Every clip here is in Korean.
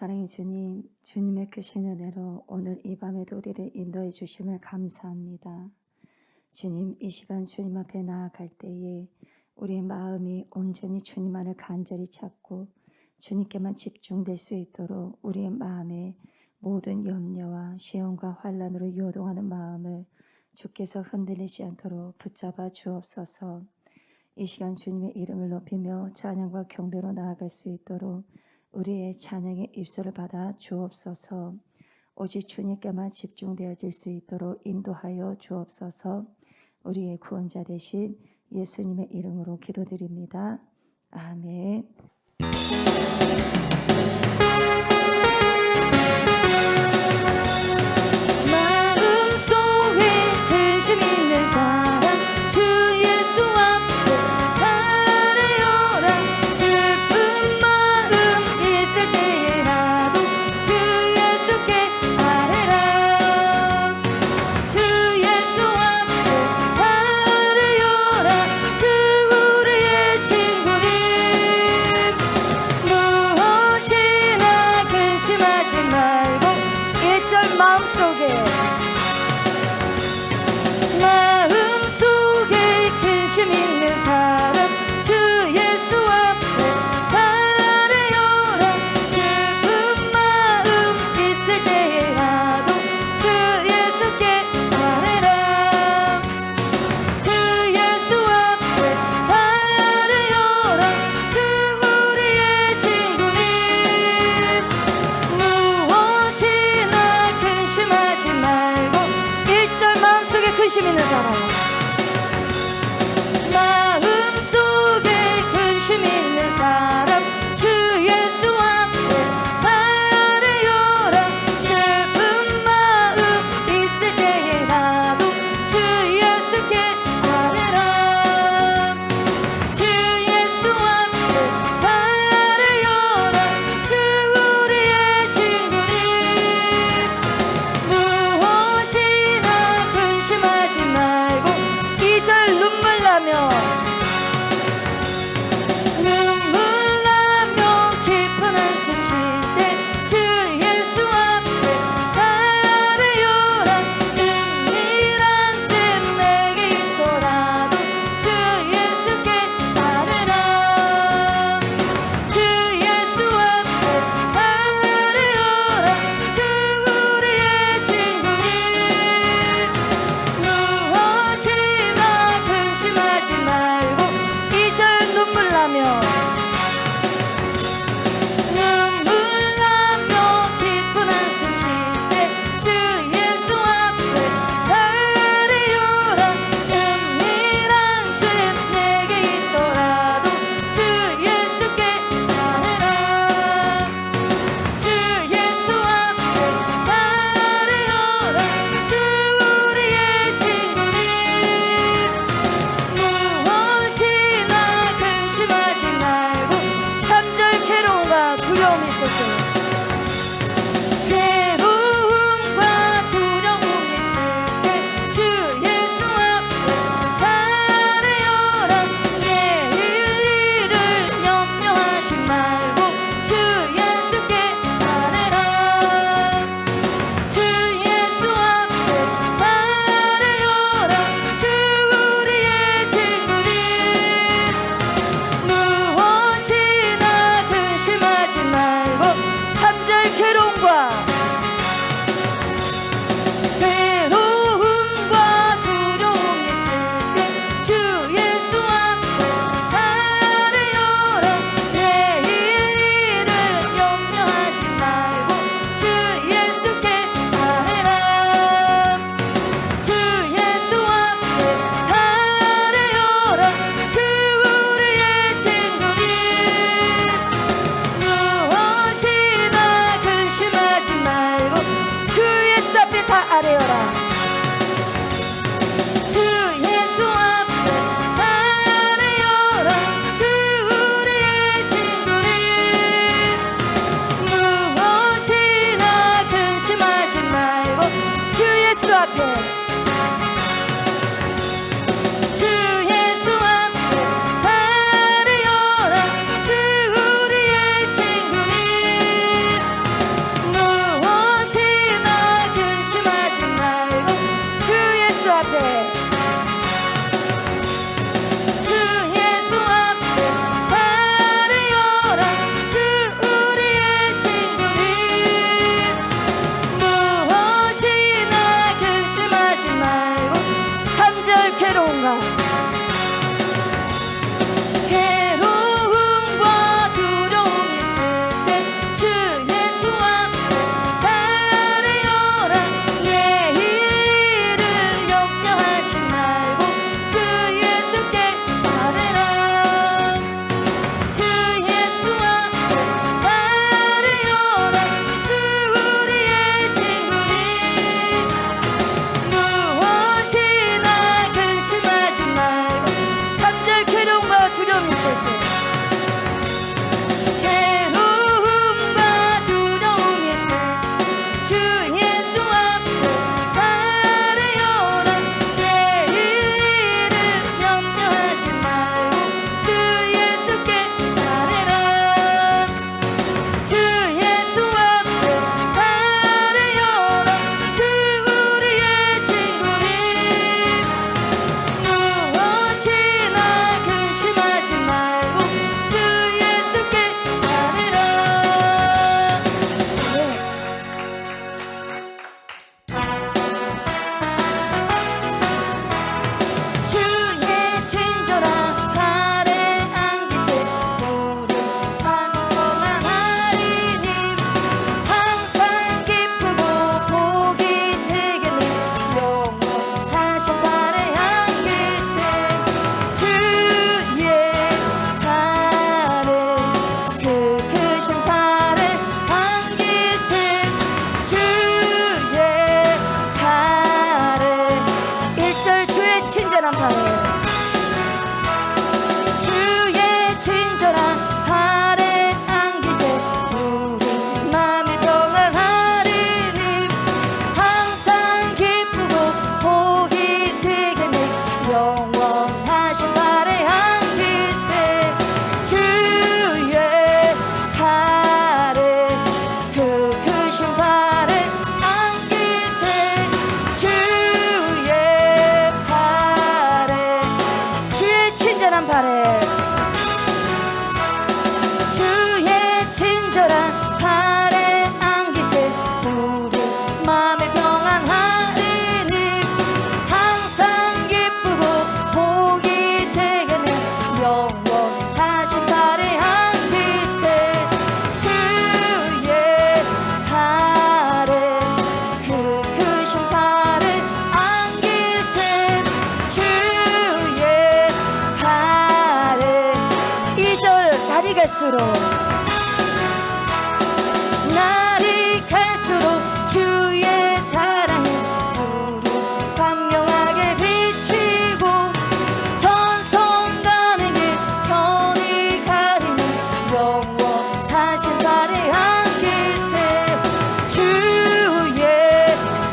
사랑의 주님, 주님의 크신 은혜로 오늘 이 밤에도 우리를 인도해 주심을 감사합니다. 주님, 이 시간 주님 앞에 나아갈 때에 우리의 마음이 온전히 주님만을 간절히 찾고 주님께만 집중될 수 있도록 우리의 마음에 모든 염려와 시험과 환난으로 요동하는 마음을 주께서 흔들리지 않도록 붙잡아 주옵소서. 이 시간 주님의 이름을 높이며 찬양과 경배로 나아갈 수 있도록 우리의 찬양의 입술을 받아 주옵소서. 오직 주님께만 집중되어질 수 있도록 인도하여 주옵소서. 우리의 구원자 되신 예수님의 이름으로 기도드립니다. 아멘. 마음속에 근심 있는 사람 주 예수 앞에 바라여라. 슬픈 마음 있을 때에라도 주 예수께 아뢰라. 주 예수 앞에 바라여라. 주 우리의 친구님, 무엇이나 근심하지 말고 1절 마음속에 근심 있는 사람 주 예수 앞에 바라여라. 슬픈 마음 있을 때에라도 주 예수께 아뢰라. 주 예수 앞에 바라여라. 주 우리의 친구님, 무엇이나 근심하지 말고 1절 마음속에 근심 있는 사람, 마음속에 근심 있는 사람 주 예수 앞에 바라여라. 슬픈 마음 있을 때에라도 주 예수께 아뢰라. 주 예수 앞에 바라여라. 주 우리의 친구님, 무엇이나 근심하지 말고 2절 눈물 나며 깊은 한숨 쉴 때 주 예수 앞에 바라여라. 은밀한 죄 내게 있더라도 주 예수께 아뢰라. 주 예수 앞에 바라여라. 주 우리의 친구님, 무엇이나 근심하지 말고 2절 눈물 나며 깊은 한숨 쉴 때 주 예수 앞에 바라여라. 은밀한 죄 내게 있더라도 주 예수께 아뢰라. 주 예수 앞에 바라여라. 주 우리의 친구님, 무엇이나 근심하지 말고 3절 괴로움과 두려움이 있었어요. 괴로움과 두려움이 있을 때 주 예수 앞에 바라여라. 내일 일을 염려하지 말고 주 예수께 아뢰라. 주 예수 앞에 바라여라. 주 우리의 친구님, 무엇이나 근심하지 말고 갈수록 날이 갈수록 주의 사랑이 두루 광명하게 비치고 전성가는 길 편히 가리는 영원하신 발의 안기세 주의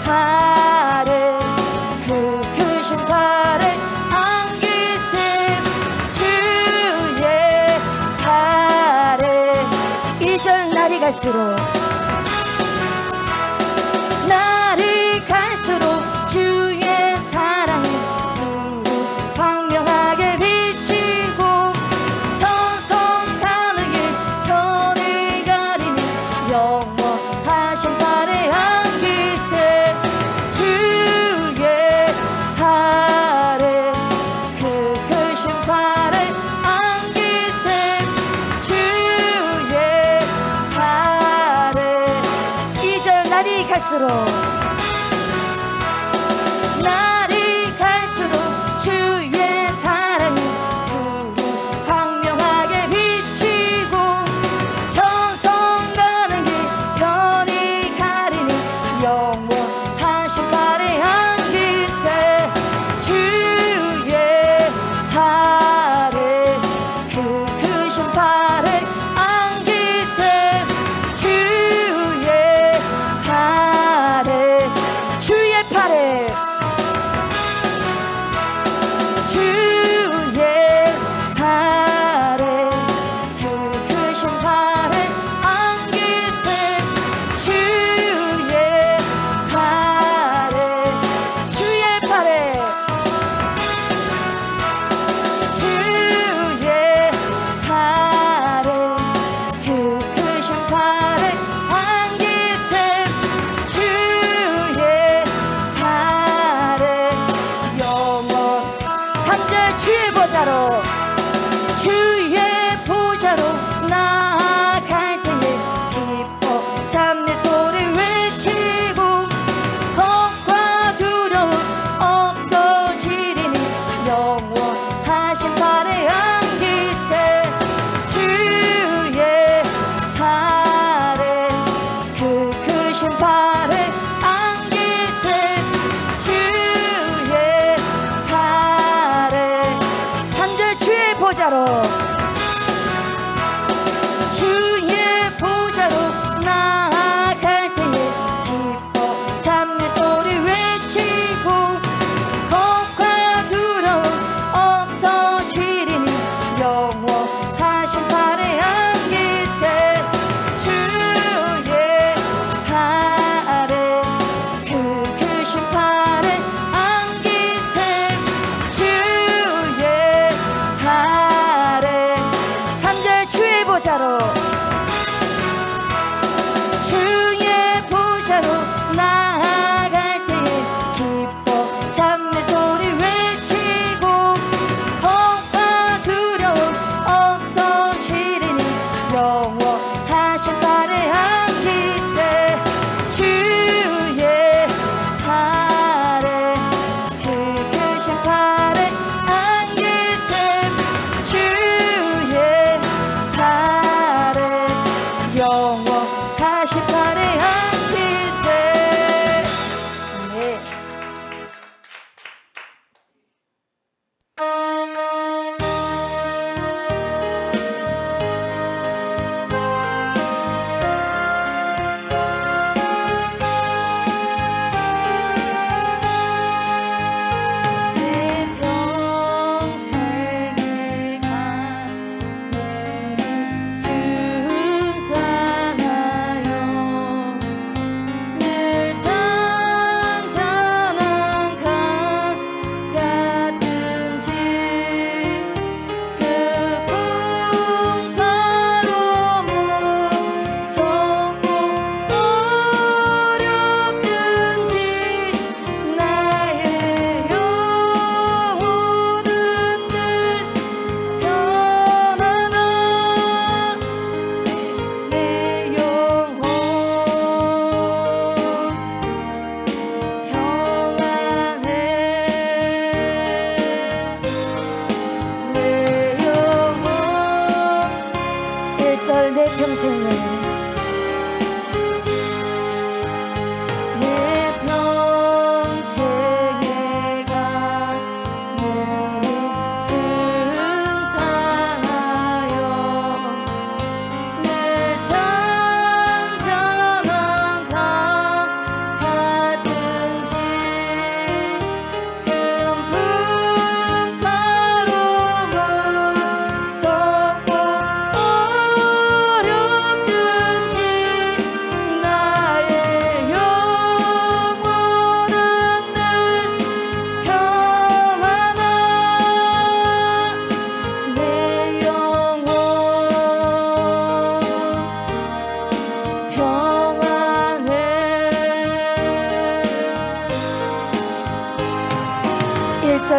발에 그 크신 발에 안기세 주의 발에 이절 날이 갈수록 날이 갈수록 주의 사랑이 두루 광명하게 비치고 전성가는 길 편히 가리는 영원하신 발의 안기세 주의 발에 그 크신 발의 안기세 주의 발에 이절 날이 갈수록 날이 갈수록 주의 사랑이 두루 광명하게 비치고 전성가는 길 편히 가리는 영원하신 발의 안기세 주의 발에 그 크신 발의 안기세 주의 발에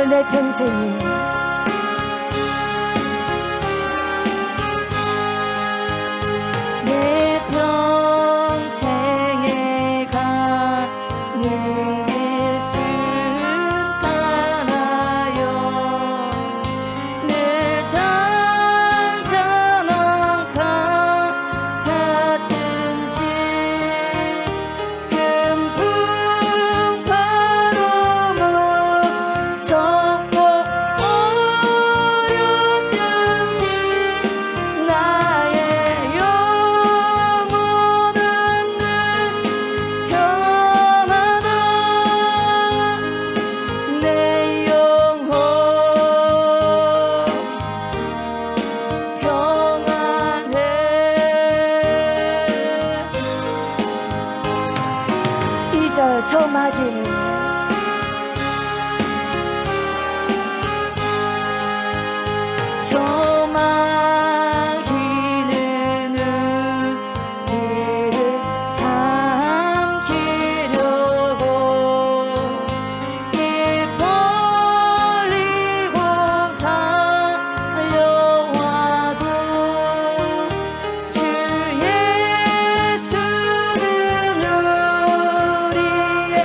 3절 내 평생이 내 평생에 가는 길 순탄하여 늘 잔잔한 강 같은지 큰 풍파로 무섭고 어렵든지 나의 영혼은 늘 평안하다. 내 영혼 평안해. 이절 저마기는 저마기는 우리를 삼키려고 입 벌리고 달려와도 주 예수는 우리의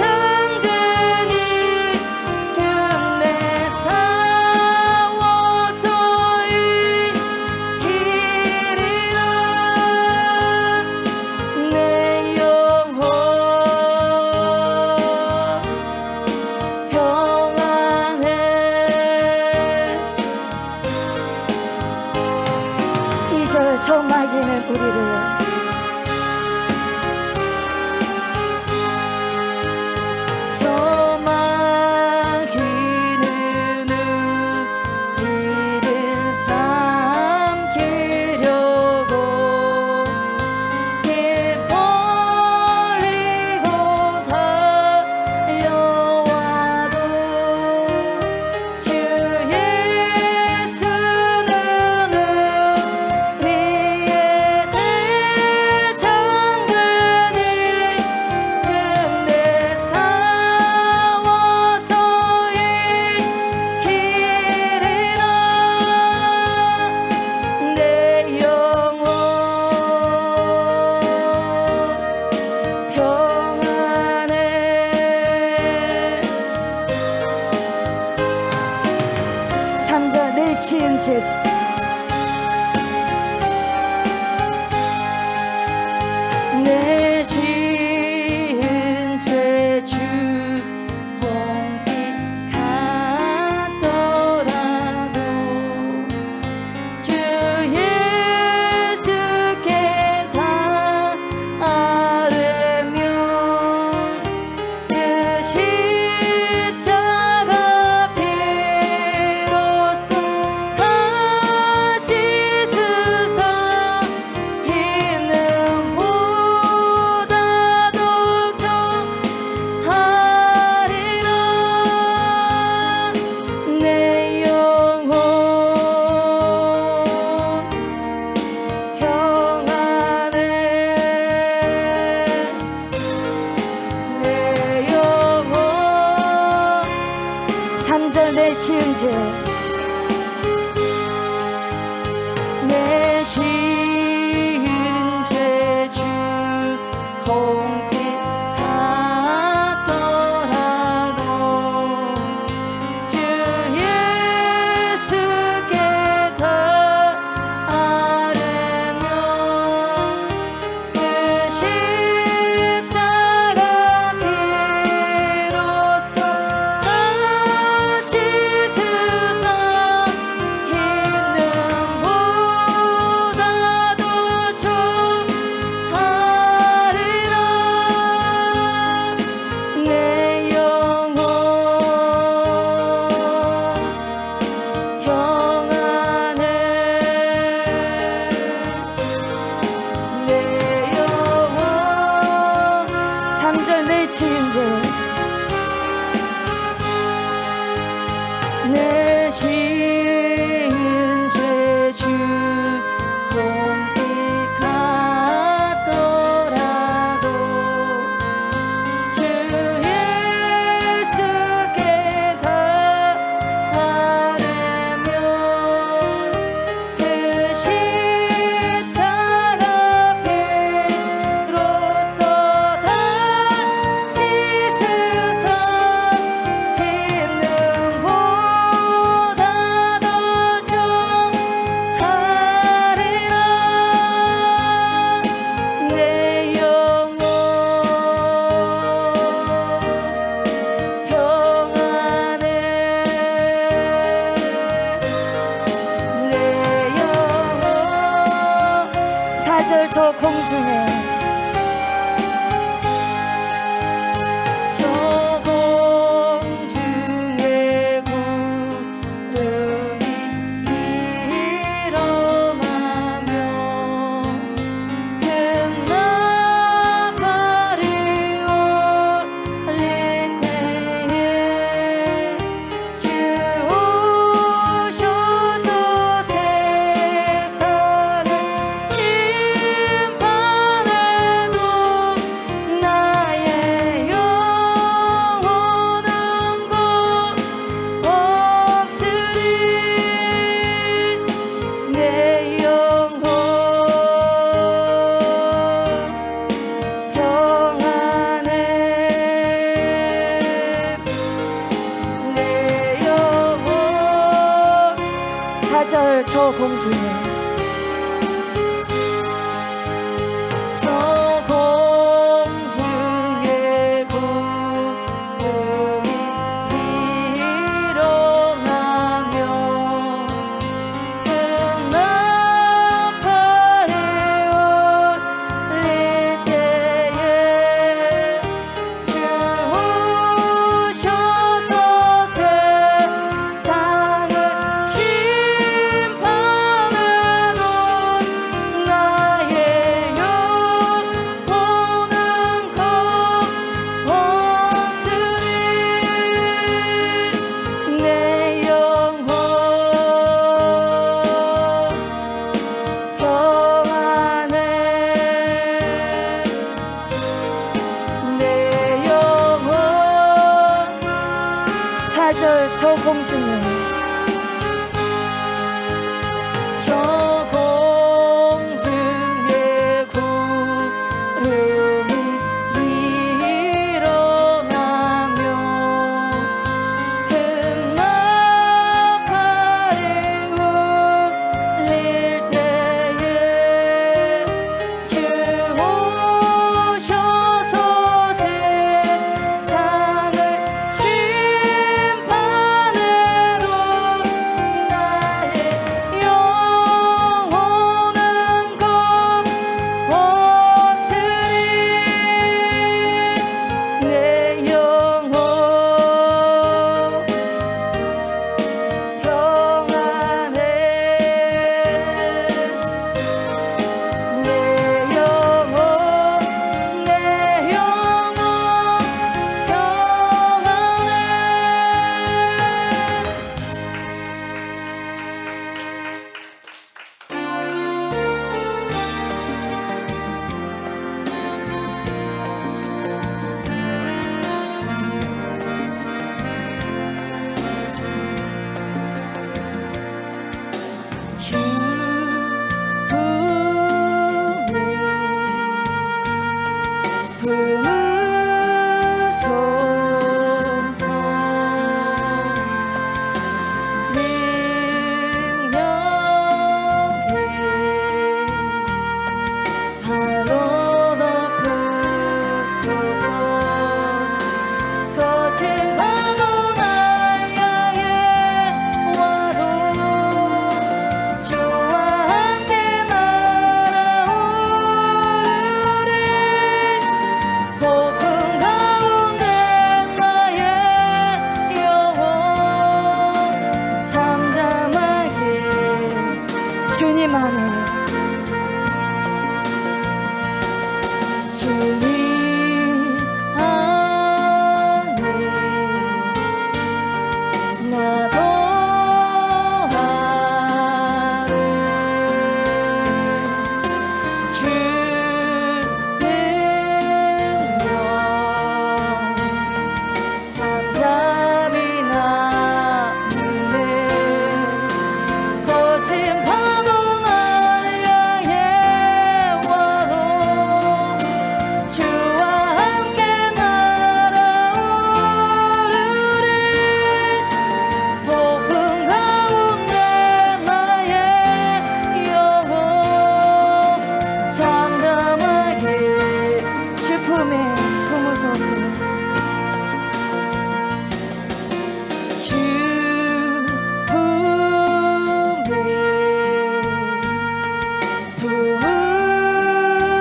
대장되니 끝내 싸워서 이기리라. 내 영혼 평안해. 이 절 저마기는 우리를 저마기는 우리를 삼키려고 입 벌리고 달려와도 주 예수는 우리의 대장되니 끝내 싸워서 이기리라. 내 영혼 평안해. 3절 내 지은 죄 내 지은 죄 주 홍빛 같더라도 주 예수께 다 아뢰면 그 십자가 피로써 가시수사 있는 보다 독점하리라. 내 영혼 평안해. 내 영혼 3절 내 지은 죄 내 지은 죄 주 홍빛 같더라도 주 예수께 다 아뢰면 그 십자가 피로써 가시수사 있는 보다도 좋아하리라. 내 영혼 평안해. 내 영혼 3절 내 지은 죄 내 지은 죄 주 홍빛 같더라도 주 예수께 공중에 저 공중에 저 공중에 구름이 일어나며 그 나팔을 울릴 때에 주 오셔서 세상을 저 공중에 저 공중에 구름이 일어나며 그 나팔을 울릴 때에 주 오셔서 세상을 주님 안에 주님 안에 나도 하는 주는요 잠잠히 나누네 거친 파도 날 향해 와도 주와 함께 날아오르리 폭풍 가운데 나의 영혼 잠잠하게 주 품에 품으소서 주 품에 품으소서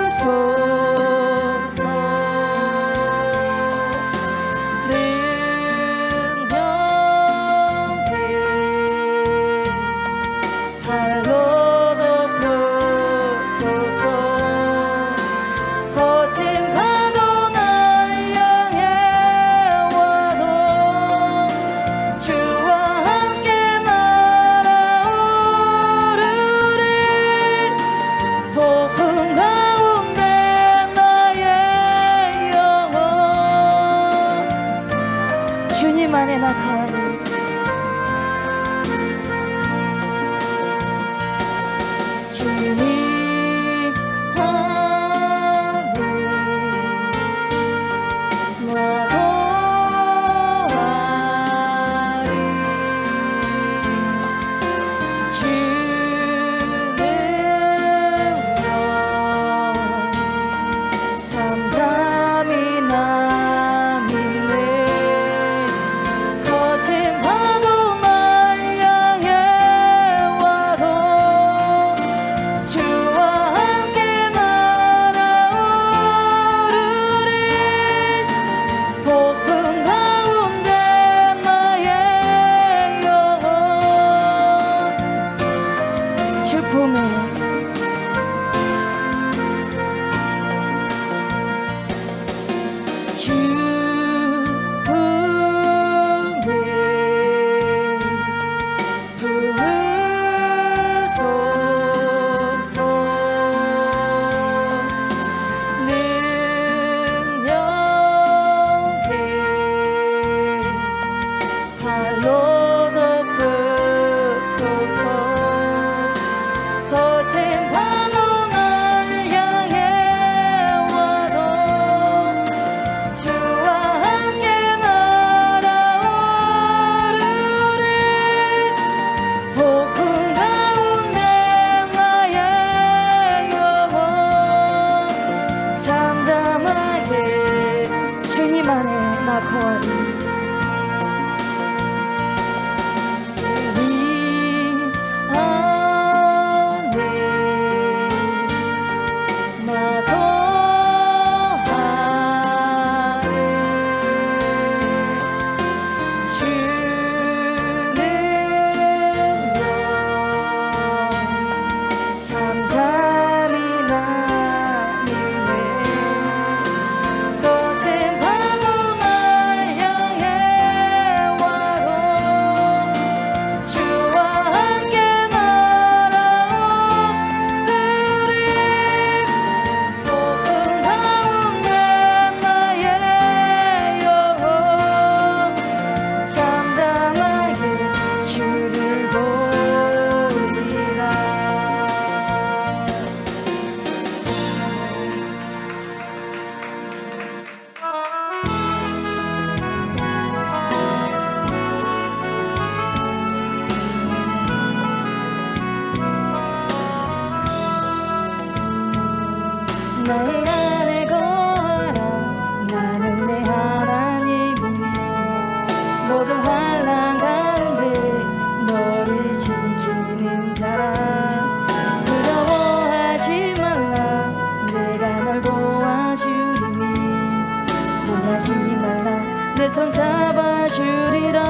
손 잡아주리라.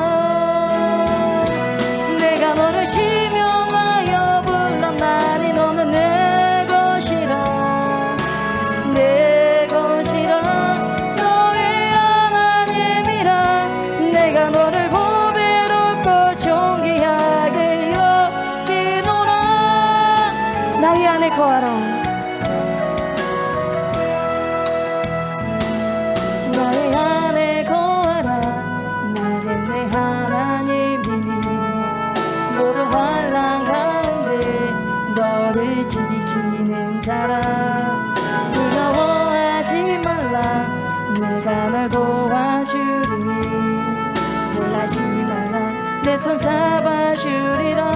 내가 너를 지명하여 불렀나니 너는 내 것이라. 내 것이라. 너의 하나님이라. 내가 너를 보배롭고 존귀하게 여기노라. 나의 안에 거하라. 나의 안에 거하라. 나는 내 하나님이니 모든 환난 가운데 너를 지키는 자라. 두려워하지 말라. 내가 널 도와주리니 놀라지 말라. 내 손 잡아주리라.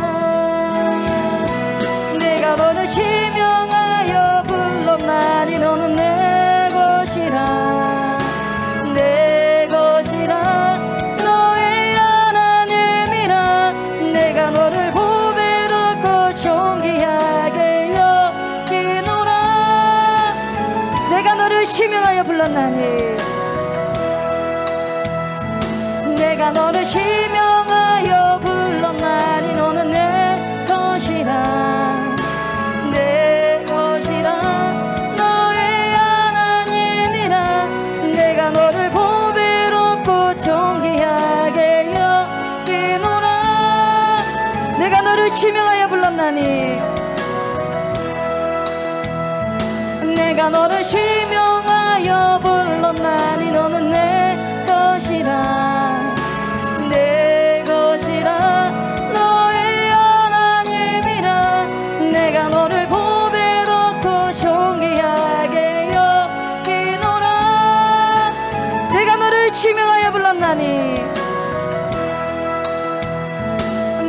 내가 너를 지명하여 불렀나니 너는 내 것이라. 내 것이라. 너의 하나님이라. 내가 너를 보배롭고 존귀하게 여기노라. 내가 너를 지명하여 불렀나니 내가 너를 지명하여 불렀나니 너는 내 것이라. 내 것이라. 너의 하나님이라. 내가 너를 보배롭고 존귀하게 여기노라. 내가 너를 지명하여 불렀나니 내가 너를 지명하여 불렀나니 너는 내 것이라. 내 것이라. 너의 하나님이라. 내가 너를 보배롭고 존귀하게 여기노라. 내가 너를 지명하여 불렀나니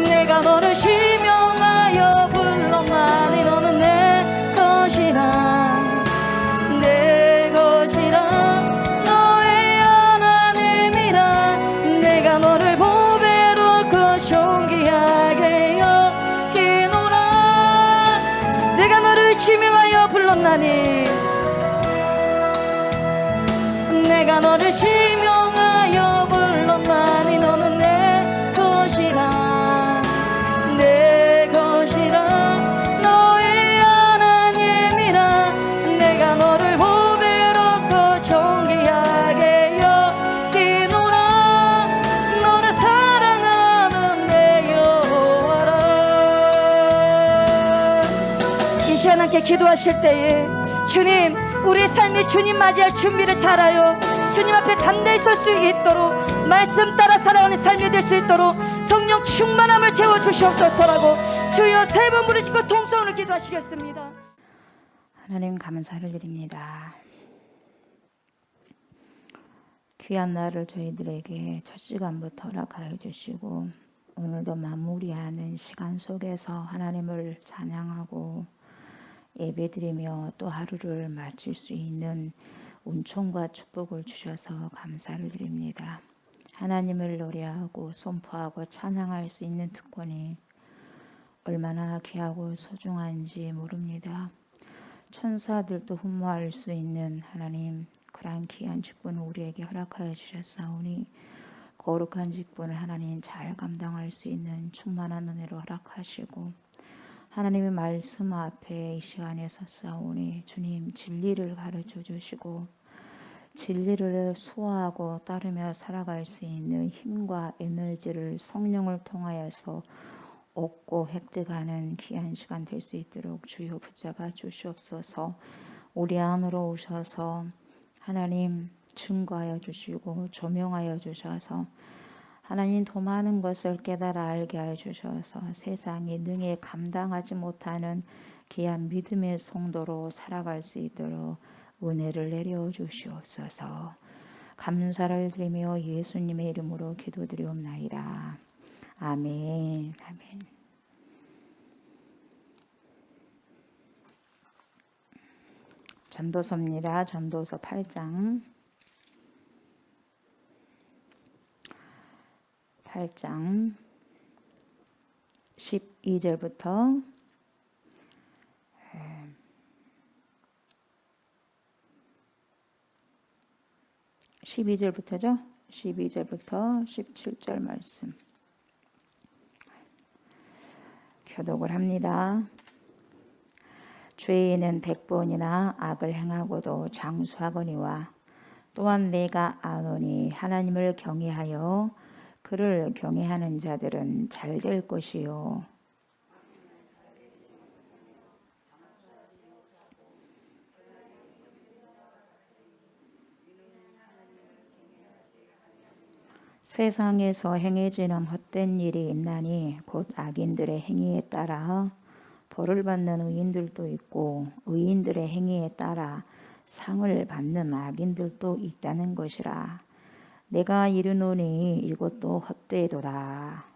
내가 너를 지명하여 불렀나니 너는 내 것이라. 내 것이라. 너의 하나님이라. 내가 너를 보배롭고 존귀하게 여기노라. 내가 너를 지명하여 불렀나니 내가 너를 지명하여 불렀나니 너는 내 것이라. 내 것이라. 너의 하나님이라. 내가 너를 보배롭고 존귀하게 기도하실 때에 주님, 우리 삶이 주님 맞이할 준비를 잘하여 주님 앞에 담대히 설 수 있도록, 말씀 따라 살아가는 삶이 될 수 있도록 성령 충만함을 채워주시옵소서라고 주여 세 번 부르짖고 통성으로 기도하시겠습니다. 하나님 감사를 드립니다. 귀한 날을 저희들에게 첫 시간부터 허락하여 주시고 오늘도 마무리하는 시간 속에서 하나님을 찬양하고 예배드리며 또 하루를 마칠 수 있는 은총과 축복을 주셔서 감사를 드립니다. 하나님을 노래하고 선포하고 찬양할 수 있는 특권이 얼마나 귀하고 소중한지 모릅니다. 천사들도 흠모할 수 있는 하나님, 그러한 귀한 직분을 우리에게 허락하여 주셨사오니 거룩한 직분을 하나님 잘 감당할 수 있는 충만한 은혜로 허락하시고 하나님의 말씀 앞에 이 시간에 섰사오니 주님 진리를 가르쳐 주시고 진리를 소화하고 따르며 살아갈 수 있는 힘과 에너지를 성령을 통하여서 얻고 획득하는 귀한 시간 될 수 있도록 주여 붙잡아 주시옵소서. 우리 안으로 오셔서 하나님 증거하여 주시고 조명하여 주셔서 하나님 더 많은 것을 깨달아 알게 하여 주셔서 세상이 능히 감당하지 못하는 귀한 믿음의 성도로 살아갈 수 있도록 은혜를 내려 주시옵소서. 감사를 드리며 예수님의 이름으로 기도드리옵나이다. 아멘. 아멘. 전도서입니다. 전도서 8장 12절부터 12절부터죠. 12절부터 17절 말씀 교독을 합니다. 죄인은 100번이나 악을 행하고도 장수하거니와 또한 내가 아노니 하나님을 경외하여 그를 경외하는 자들은 잘 될 것이요 세상에서 행해지는 헛된 일이 있나니 곧 악인들의 행위에 따라 벌을 받는 의인들도 있고 의인들의 행위에 따라 상을 받는 악인들도 있다는 것이라. 내가 이르노니 이것도 헛되도다.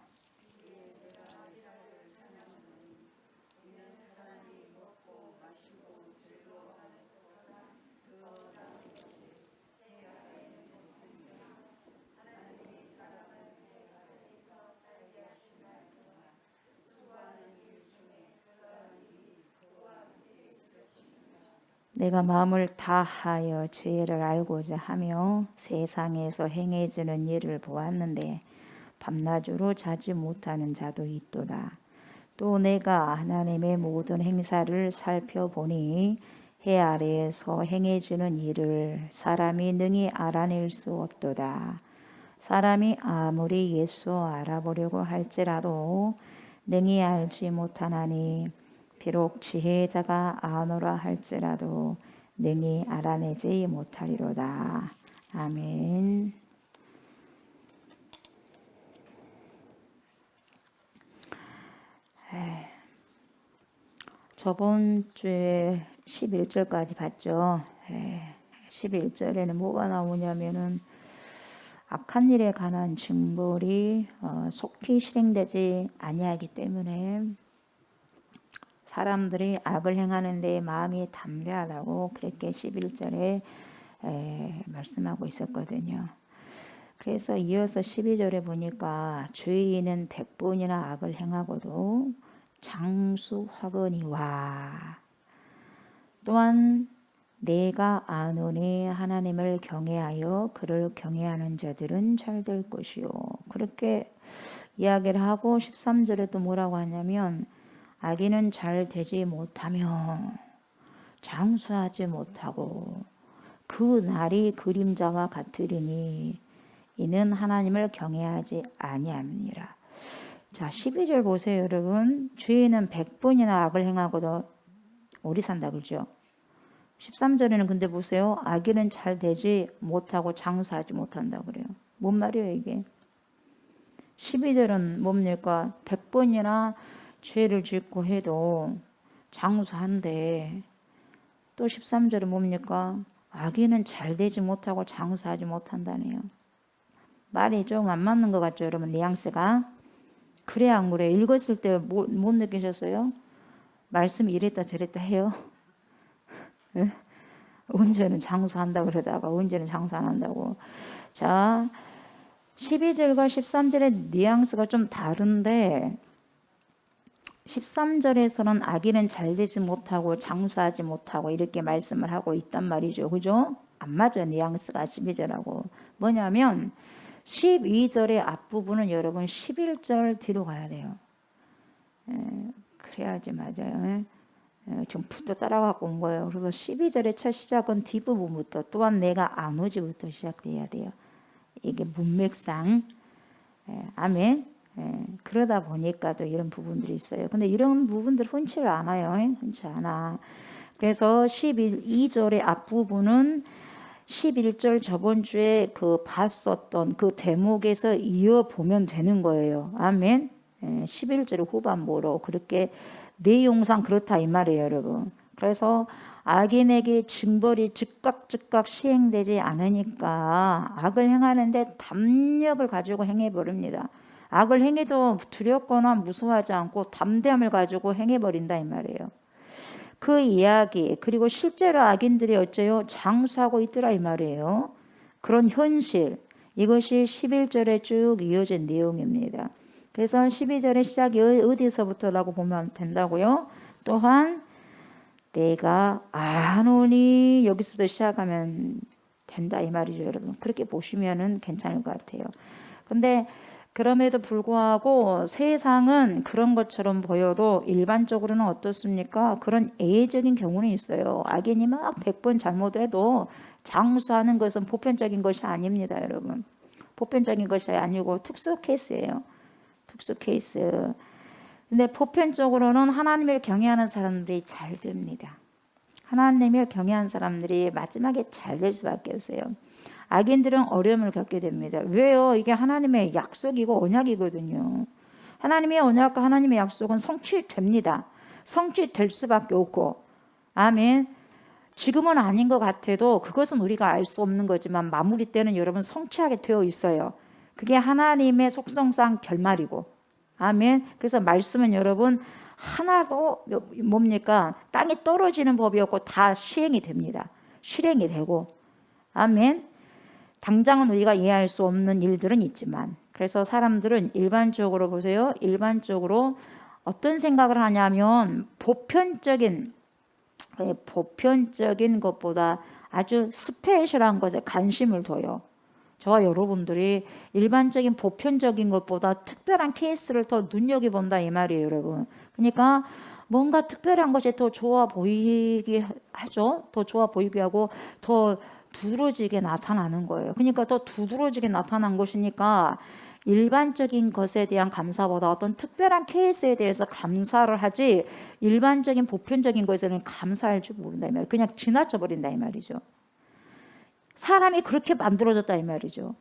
내가 마음을 다하여 죄를 알고자 하며 세상에서 행해지는 일을 보았는데 밤낮으로 자지 못하는 자도 있도다. 또 내가 하나님의 모든 행사를 살펴보니 해 아래에서 행해지는 일을 사람이 능히 알아낼 수 없도다. 사람이 아무리 예수 알아보려고 할지라도 능히 알지 못하나니 비록 지혜자가 아노라 할지라도 능히 알아내지 못하리로다. 아멘. 저번 주에 11절까지 봤죠. 11절에는 뭐가 나오냐면은 악한 일에 관한 징벌이 속히 실행되지 아니하기 때문에 사람들이 악을 행하는 데 마음이 담대하다고 그렇게 11절에 말씀하고 있었거든요. 그래서 이어서 12절에 보니까 죄인은 100번이나 악을 행하고도 장수하거니와 또한 내가 아노니 하나님을 경외하여 그를 경외하는 자들은 잘 될 것이요. 그렇게 이야기를 하고 13절에 또 뭐라고 하냐면 악인은 잘 되지 못하며 장수하지 못하고 그 날이 그림자와 같으리니 이는 하나님을 경외하지 아니함이니라. 자, 12절 보세요, 여러분. 죄인은 100번이나 악을 행하고도 오래 산다 그러죠. 13절에는 근데 보세요. 악인은 잘 되지 못하고 장수하지 못한다 그래요. 뭔 말이에요 이게. 12절은 뭡니까? 100번이나 죄를 짓고 해도 장수한데, 또 13절은 뭡니까? 악인은 잘 되지 못하고 장수하지 못한다네요. 말이 좀 안 맞는 것 같죠 여러분, 뉘앙스가. 그래 안 그래? 읽었을 때 못 느끼셨어요? 말씀이 이랬다 저랬다 해요. 네? 언제는 장수한다 그러다가 언제는 장수 안 한다고. 자, 12절과 13절의 뉘앙스가 좀 다른데, 13절에서는 악인은 잘 되지 못하고 장수하지 못하고 이렇게 말씀을 하고 있단 말이죠. 그죠? 안 맞아요. 뉘앙스가 12절하고. 뭐냐면 12절의 앞부분은 여러분 11절 뒤로 가야 돼요. 그래야지 맞아요. 지금 푸도 따라가고 온 거예요. 그래서 12절의 첫 시작은 뒷부분부터, 또한 내가 안 오지부터 시작돼야 돼요. 이게 문맥상. 아멘. 그러다 보니까 또 이런 부분들이 있어요. 근데 이런 부분들 흔치 않아요. 흔치 않아. 그래서 12절의 앞부분은 11절 저번 주에 그 봤었던 그 대목에서 이어보면 되는 거예요. 아멘. 11절 후반부로 그렇게 내용상 그렇다 이 말이에요, 여러분. 그래서 악인에게 징벌이 즉각 시행되지 않으니까 악을 행하는데 담력을 가지고 행해버립니다. 악을 행해도 두렵거나 무서워하지 않고 담대함을 가지고 행해버린다 이 말이에요. 그 이야기, 그리고 실제로 악인들이 어째요? 장수하고 있더라 이 말이에요. 그런 현실, 이것이 11절에 쭉 이어진 내용입니다. 그래서 12절의 시작이 어디서부터라고 보면 된다고요? 또한 내가 아노니, 여기서부터 시작하면 된다 이 말이죠 여러분. 그렇게 보시면은 괜찮을 것 같아요. 근데 그럼에도 불구하고 세상은 그런 것처럼 보여도 일반적으로는 어떻습니까? 그런 예외적인 경우는 있어요. 악인이 막 100번 잘못해도 장수하는 것은 보편적인 것이 아닙니다 여러분. 보편적인 것이 아니고 특수 케이스예요. 특수 케이스. 근데 보편적으로는 하나님을 경외하는 사람들이 잘 됩니다. 하나님을 경외하는 사람들이 마지막에 잘 될 수밖에 없어요. 악인들은 어려움을 겪게 됩니다. 왜요? 이게 하나님의 약속이고 언약이거든요. 하나님의 언약과 하나님의 약속은 성취됩니다. 성취될 수밖에 없고. 아멘. 지금은 아닌 것 같아도 그것은 우리가 알 수 없는 거지만 마무리 때는 여러분 성취하게 되어 있어요. 그게 하나님의 속성상 결말이고. 아멘. 그래서 말씀은 여러분 하나도 뭡니까? 땅에 떨어지는 법이 없고 다 시행이 됩니다. 실행이 되고. 아멘. 당장은 우리가 이해할 수 없는 일들은 있지만, 그래서 사람들은 일반적으로 보세요. 일반적으로 어떤 생각을 하냐면 보편적인 것보다 아주 스페셜한 것에 관심을 둬요. 저와 여러분들이 일반적인 보편적인 것보다 특별한 케이스를 더 눈여겨본다 이 말이에요 여러분. 그러니까 뭔가 특별한 것이 더 좋아 보이게 하죠. 더 좋아 보이게 하고 더 두드러지게 나타나는 거예요. 그러니까 더 두드러지게 나타난 것이니까 일반적인 것에 대한 감사보다 어떤 특별한 케이스에 대해서 감사를 하지, 일반적인 보편적인 것에는 감사할 줄 모른다 이 말이에요. 그냥 지나쳐 버린다 이 말이죠. 사람이 그렇게 만들어졌다 이 말이죠.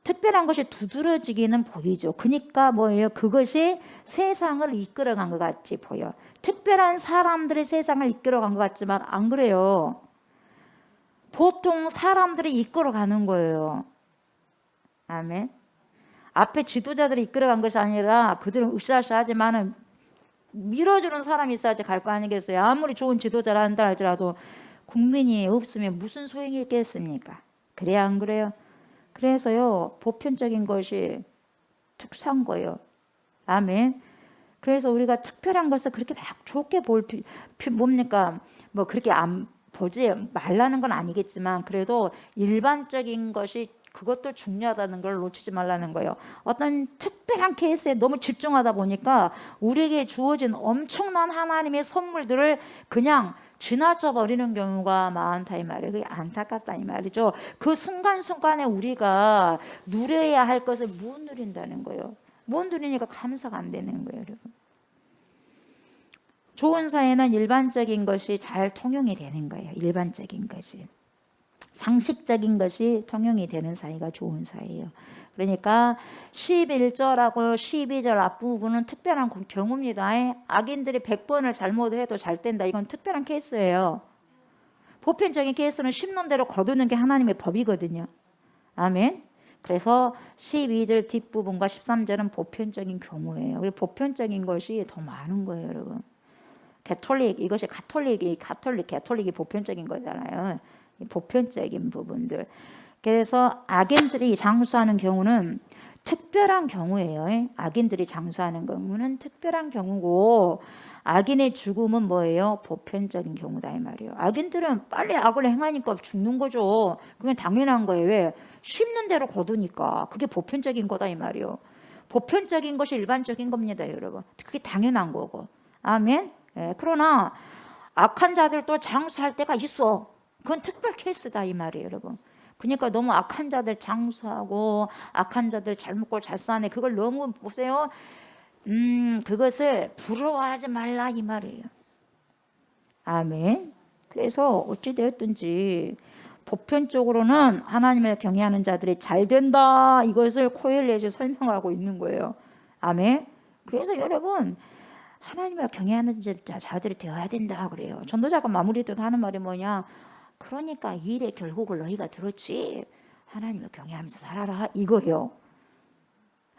특별한 것이 두드러지기는 보이죠. 그러니까 뭐예요? 그것이 세상을 이끌어간 것 같이 보여. 특별한 사람들이 세상을 이끌어간 것 같지만 안 그래요. 보통 사람들이 이끌어가는 거예요. 아멘. 앞에 지도자들이 이끌어간 것이 아니라 그들은 으쌰으쌰하지만은 밀어주는 사람이 있어야지 갈 거 아니겠어요. 아무리 좋은 지도자라 한다 할지라도 국민이 없으면 무슨 소용이 있겠습니까? 그래야 안 그래요? 그래서요, 보편적인 것이 특수한 거예요. 아멘. 그래서 우리가 특별한 것을 그렇게 막 좋게 뭡니까? 뭐 그렇게 안 보지 말라는 건 아니겠지만, 그래도 일반적인 것이 그것도 중요하다는 걸 놓치지 말라는 거예요. 어떤 특별한 케이스에 너무 집중하다 보니까 우리에게 주어진 엄청난 하나님의 선물들을 그냥 지나쳐 버리는 경우가 많다 이 말이에요. 그게 안타깝다 이 말이죠. 그 순간순간에 우리가 누려야 할 것을 못 누린다는 거예요. 못 누리니까 감사가 안 되는 거예요, 여러분. 좋은 사회는 일반적인 것이 잘 통용이 되는 거예요. 일반적인 것이. 상식적인 것이 통용이 되는 사회가 좋은 사회예요. 그러니까 11절하고 12절 앞부분은 특별한 경우입니다. 악인들이 100번을 잘못해도 잘 된다. 이건 특별한 케이스예요. 보편적인 케이스는 심는 대로 거두는 게 하나님의 법이거든요. 아멘. 그래서 12절 뒷부분과 13절은 보편적인 경우예요. 그리고 보편적인 것이 더 많은 거예요, 여러분. 개톨릭, 이것이 개톨릭이 보편적인 거잖아요. 보편적인 부분들. 그래서 악인들이 장수하는 경우는 특별한 경우예요. 악인들이 장수하는 경우는 특별한 경우고, 악인의 죽음은 뭐예요? 보편적인 경우다 이 말이에요. 악인들은 빨리 악을 행하니까 죽는 거죠. 그게 당연한 거예요. 왜? 심는 대로 거두니까. 그게 보편적인 거다 이 말이에요. 보편적인 것이 일반적인 겁니다, 여러분. 그게 당연한 거고. 아멘. 예, 그러나 악한 자들도 장수할 때가 있어. 그건 특별 케이스다 이 말이에요, 여러분. 그러니까 너무 악한 자들 장수하고 악한 자들 잘 먹고 잘 사네, 그걸 너무 보세요. 그것을 부러워하지 말라 이 말이에요. 아멘. 그래서 어찌 되었든지 보편적으로는 하나님을 경외하는 자들이 잘 된다, 이것을 코엘렛이 설명하고 있는 거예요. 아멘. 그래서 여러분, 하나님을 경외하는 자들이 되어야 된다 그래요. 전도자가 마무리 때 하는 말이 뭐냐? 그러니까 이 일의 결국을 너희가 들었지, 하나님을 경외하면서 살아라 이거예요.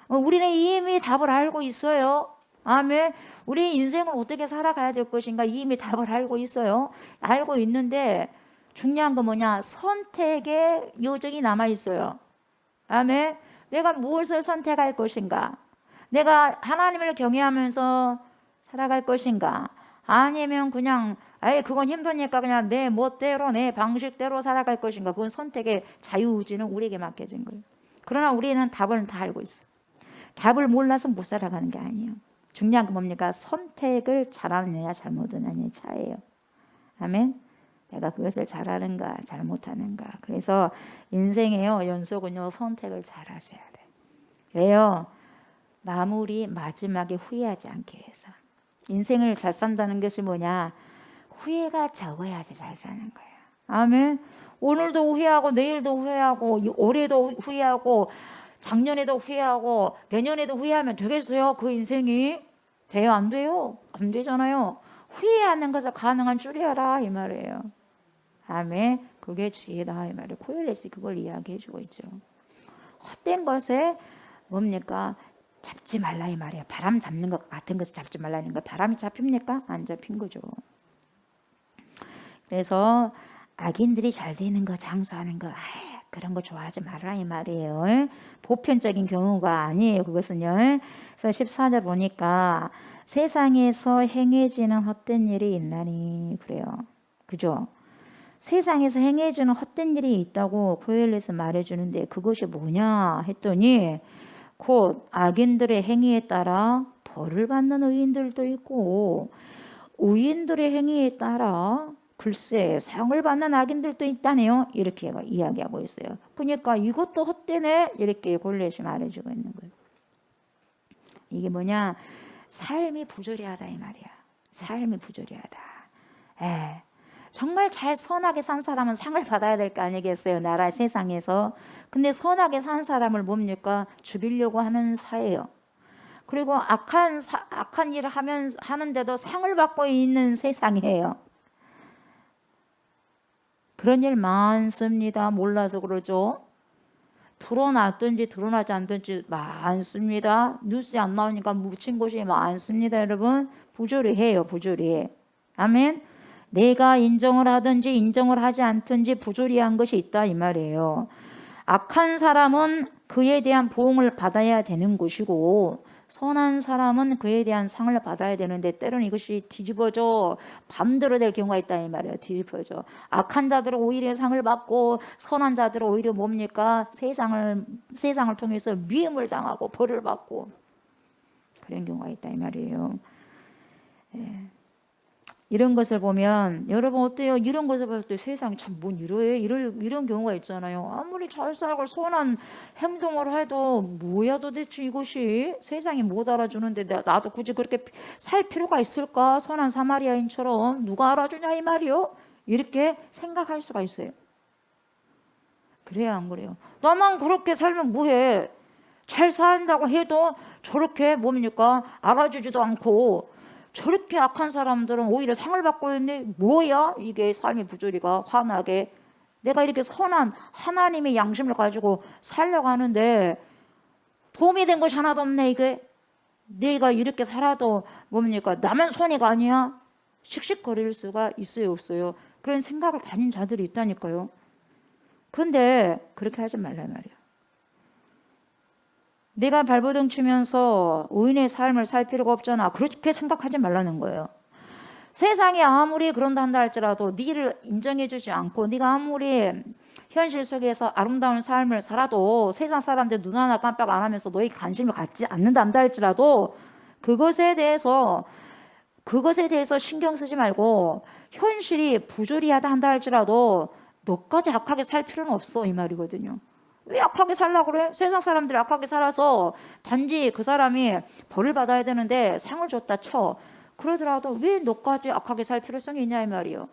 우리는 이미 답을 알고 있어요. 아멘. 우리 인생을 어떻게 살아가야 될 것인가 이미 답을 알고 있어요. 알고 있는데 중요한 건 뭐냐? 선택의 요정이 남아 있어요. 아멘. 내가 무엇을 선택할 것인가? 내가 하나님을 경외하면서 살아갈 것인가? 아니면 그냥 아예 그건 힘드니까 그냥 내 멋대로 내 방식대로 살아갈 것인가? 그건 선택의 자유의지는 우리에게 맡겨진 거예요. 그러나 우리는 답을 다 알고 있어. 답을 몰라서 못 살아가는 게 아니에요. 중요한 건 뭡니까? 선택을 잘하느냐 잘못하느냐의 차이예요. 아멘. 내가 그것을 잘하는가 잘못하는가. 그래서 인생에요, 연속은요, 선택을 잘하셔야 돼요. 왜요? 마지막에 후회하지 않기 위해서. 인생을 잘 산다는 것이 뭐냐? 후회가 적어야지 잘 사는 거예요. 아멘. 오늘도 후회하고 내일도 후회하고 올해도 후회하고 작년에도 후회하고 내년에도 후회하면 되겠어요? 그 인생이? 돼요? 안 돼요? 안 되잖아요. 후회하는 것을 가능한 줄여라 이 말이에요. 아멘. 그게 지혜다 이 말이에요. 코엘렛이 그걸 이야기해 주고 있죠. 헛된 것에 뭡니까? 잡지 말라 이 말이에요. 바람 잡는 것 같은 것을 잡지 말라는 거. 바람이 잡힙니까? 안 잡힌 거죠. 그래서 악인들이 잘 되는 거, 장수하는 거, 그런 거 좋아하지 말라 이 말이에요. 보편적인 경우가 아니에요, 그것은요. 그래서 14절 보니까 세상에서 행해지는 헛된 일이 있나니 그래요. 그죠? 세상에서 행해지는 헛된 일이 있다고 코엘렛은 말해주는데 그것이 뭐냐 했더니 곧 악인들의 행위에 따라 벌을 받는 의인들도 있고 의인들의 행위에 따라 글쎄 상을 받는 악인들도 있다네요. 이렇게 이야기하고 있어요. 그러니까 이것도 헛되네 이렇게 골렛이 말해주고 있는 거예요. 이게 뭐냐? 삶이 부조리하다 이 말이야. 삶이 부조리하다. 정말 잘 선하게 산 사람은 상을 받아야 될 거 아니겠어요? 나라 세상에서. 근데 선하게 산 사람을 뭡니까? 죽이려고 하는 사회예요. 그리고 악한 일을 하는데도 상을 받고 있는 세상이에요. 그런 일 많습니다. 몰라서 그러죠. 드러났든지 드러나지 않든지 많습니다. 뉴스에 안 나오니까 묻힌 곳이 많습니다. 여러분, 부조리해요. 부조리해. 아멘. 내가 인정을 하든지 인정을 하지 않든지 부조리한 것이 있다 이 말이에요. 악한 사람은 그에 대한 보응을 받아야 되는 것이고 선한 사람은 그에 대한 상을 받아야 되는데 때로는 이것이 뒤집어져 반대로 될 경우가 있다 이 말이에요. 뒤집어져. 악한 자들은 오히려 상을 받고 선한 자들은 오히려 뭡니까? 세상을 통해서 미움을 당하고 벌을 받고 그런 경우가 있다 이 말이에요. 이런 것을 보면 여러분 어때요? 이런 것을 봤을 때 세상이 참 뭔 이러해? 이런 경우가 있잖아요. 아무리 잘 살고 선한 행동을 해도 뭐야 도대체 이것이 세상이 못 알아주는데 나도 굳이 그렇게 살 필요가 있을까? 선한 사마리아인처럼 누가 알아주냐 이 말이요? 이렇게 생각할 수가 있어요. 그래요 안 그래요? 나만 그렇게 살면 뭐해? 잘 산다고 해도 저렇게 뭡니까? 알아주지도 않고 저렇게 악한 사람들은 오히려 상을 받고 있는데 뭐야? 이게 삶의 부조리가 환하게 내가 이렇게 선한 하나님의 양심을 가지고 살려고 하는데 도움이 된 것이 하나도 없네 이게. 내가 이렇게 살아도 뭡니까? 나만 손해가 아니야? 씩씩거릴 수가 있어요 없어요? 그런 생각을 가진 자들이 있다니까요. 근데 그렇게 하지 말란 말이야. 내가 발버둥 치면서 의인의 삶을 살 필요가 없잖아. 그렇게 생각하지 말라는 거예요. 세상이 아무리 그런다 한다 할지라도 네를 인정해 주지 않고 네가 아무리 현실 속에서 아름다운 삶을 살아도 세상 사람들 눈 하나 깜빡 안 하면서 너에게 관심을 갖지 않는다 한다 할지라도 그것에 대해서 신경 쓰지 말고 현실이 부조리하다 한다 할지라도 너까지 악하게 살 필요는 없어 이 말이거든요. 왜 악하게 살라고 그래? 세상 사람들이 악하게 살아서 단지 그 사람이 벌을 받아야 되는데 상을 줬다 쳐. 그러더라도 왜 너까지 악하게 살 필요성이 있냐 이 말이요.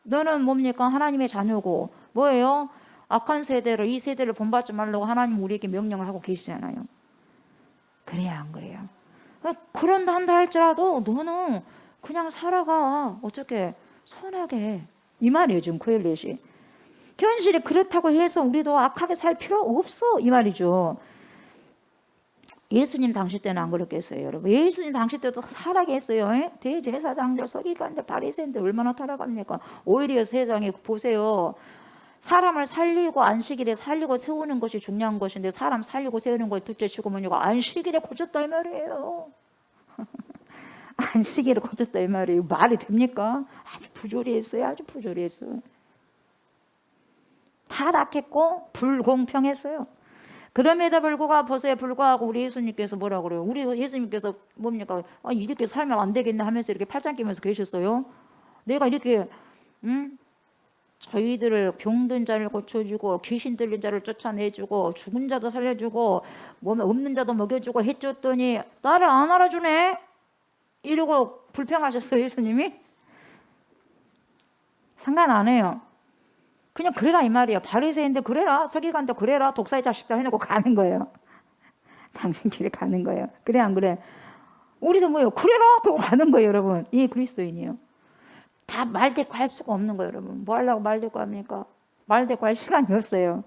너는 뭡니까? 하나님의 자녀고 뭐예요? 악한 세대를 이 세대를 본받지 말라고 하나님 우리에게 명령을 하고 계시잖아요. 그래야 안 그래요? 그런다 한다 할지라도 너는 그냥 살아가. 어떻게 선하게 이 말이에요 지금 코엘렛이. 현실이 그렇다고 해서 우리도 악하게 살 필요 없어 이 말이죠. 예수님 당시 때는 안 그렇겠어요 여러분. 예수님 당시 때도 타락했어요. 대제사장들 서기관들 바리새인들 얼마나 타락합니까? 오히려 세상에 보세요. 사람을 살리고 안식일에 살리고 세우는 것이 중요한 것인데 사람 살리고 세우는 것이 둘째치고 뭐냐고 안식일에 고쳤다 이 말이에요. 안식일에 고쳤다 이 말이에요. 말이 됩니까? 아주 부조리했어요. 아주 부조리했어요. 타락했고 불공평했어요. 그럼에도 불구하고 우리 예수님께서 뭐라 그래요? 우리 예수님께서 뭡니까? 이렇게 살면 안 되겠네 하면서 이렇게 팔짱 끼면서 계셨어요. 내가 이렇게 저희들을 병든 자를 고쳐주고 귀신 들린 자를 쫓아내주고 죽은 자도 살려주고 몸에 없는 자도 먹여주고 해줬더니 나를 안 알아주네? 이러고 불평하셨어요 예수님이? 상관 안 해요. 그냥 그래라 이 말이에요. 바리새인들 그래라, 서기관들 그래라, 독사의 자식들 해놓고 가는 거예요. 당신 길에 가는 거예요. 그래 안 그래? 우리도 뭐예요? 그래라 그러고 가는 거예요 여러분. 이 그리스도인이에요. 다 말대꾸 할 수가 없는 거예요 여러분. 뭐 하려고 말대꾸 합니까? 말대꾸 할 시간이 없어요.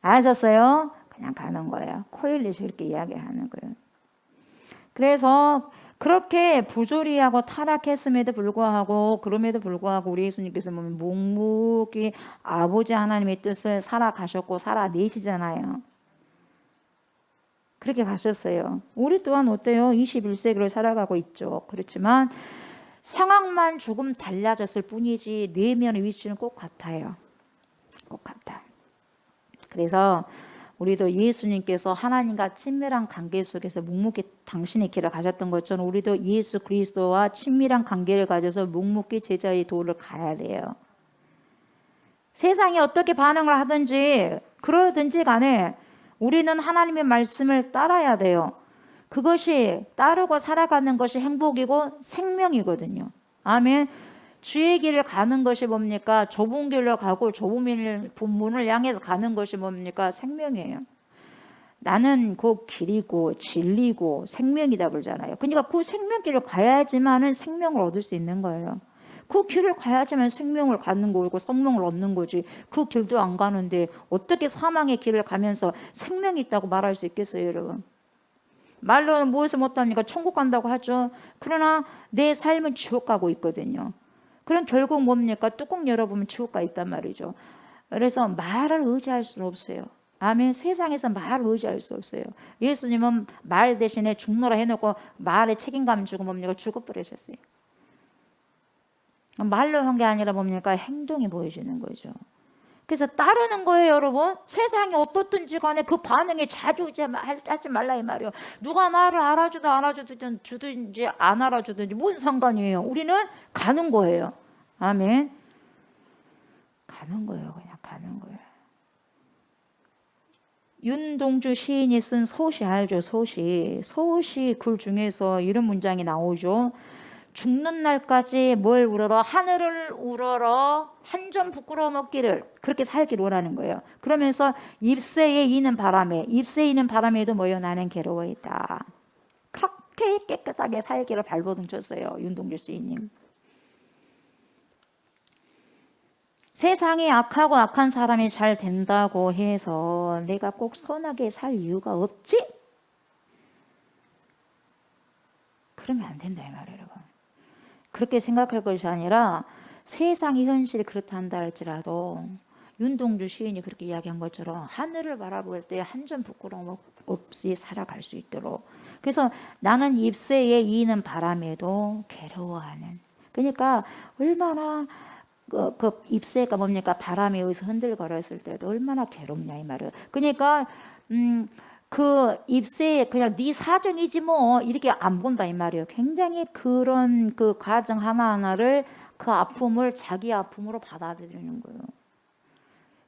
아셨어요? 그냥 가는 거예요. 코엘렛이 그렇게 이야기하는 거예요. 그래서 그렇게 부조리하고 타락했음에도 불구하고 그럼에도 불구하고 우리 예수님께서 보면 묵묵히 아버지 하나님의 뜻을 살아가셨고 살아내시잖아요. 그렇게 가셨어요. 우리 또한 어때요? 21세기를 살아가고 있죠. 그렇지만 상황만 조금 달라졌을 뿐이지 내면의 위치는 꼭 같아요. 꼭 같아. 그래서 우리도 예수님께서 하나님과 친밀한 관계 속에서 묵묵히 당신의 길을 가셨던 것처럼 우리도 예수 그리스도와 친밀한 관계를 가져서 묵묵히 제자의 도를 가야 돼요. 세상이 어떻게 반응을 하든지 그러든지 간에 우리는 하나님의 말씀을 따라야 돼요. 그것이 따르고 살아가는 것이 행복이고 생명이거든요. 아멘. 주의 길을 가는 것이 뭡니까? 좁은 길로 가고 좁은 문을 향해서 가는 것이 뭡니까? 생명이에요. 나는 그 길이고 진리고 생명이다 그러잖아요. 그러니까 그 생명길을 가야지만은 생명을 얻을 수 있는 거예요. 그 길을 가야지만 생명을 갖는 거고 성령을 얻는 거지. 그 길도 안 가는데 어떻게 사망의 길을 가면서 생명이 있다고 말할 수 있겠어요, 여러분? 말로는 무엇을 못합니까? 천국 간다고 하죠. 그러나 내 삶은 지옥 가고 있거든요. 그럼 결국 뭡니까? 뚜껑 열어보면 지옥 가 있단 말이죠. 그래서 말을 의지할 수는 없어요. 아멘. 세상에서 말을 의지할 수 없어요. 예수님은 말 대신에 죽노라 해놓고 말에 책임감 주고 뭡니까? 죽어버리셨어요. 말로 한 게 아니라 뭡니까? 행동이 보여지는 거죠. 그래서 따르는 거예요, 여러분. 세상이 어떻든지 간에 그 반응에 자주 하지 말라 이 말이에요. 누가 나를 알아주든지 안 알아주든지 뭔 상관이에요. 우리는 가는 거예요. 아멘. 가는 거예요. 그냥 가는 거예요. 윤동주 시인이 쓴 소시 알죠? 소시 글 중에서 이런 문장이 나오죠. 죽는 날까지 뭘 우러러? 하늘을 우러러 한 점 부끄러움 없기를, 그렇게 살기를 원하는 거예요. 그러면서 잎새에 이는 바람에도 뭐요? 나는 괴로워했다. 그렇게 깨끗하게 살기를 발버둥쳤어요, 윤동주 시인님. 세상에 악하고 악한 사람이 잘 된다고 해서 내가 꼭 선하게 살 이유가 없지? 그러면 안 된다 이 말이에요, 여러분. 그렇게 생각할 것이 아니라 세상의 현실이 그렇다 한다 할지라도 윤동주 시인이 그렇게 이야기한 것처럼 하늘을 바라볼 때 한 점 부끄러움 없이 살아갈 수 있도록. 그래서 나는 잎새에 이는 바람에도 괴로워하는. 그러니까 얼마나 그 잎새가 뭡니까? 바람에 의해서 흔들거렸을 때도 얼마나 괴롭냐 이 말이에요. 그러니까 그 잎새에 그냥 네 사정이지 뭐 이렇게 안 본다 이 말이에요. 굉장히 그런 그 과정 하나하나를, 그 아픔을 자기 아픔으로 받아들이는 거예요.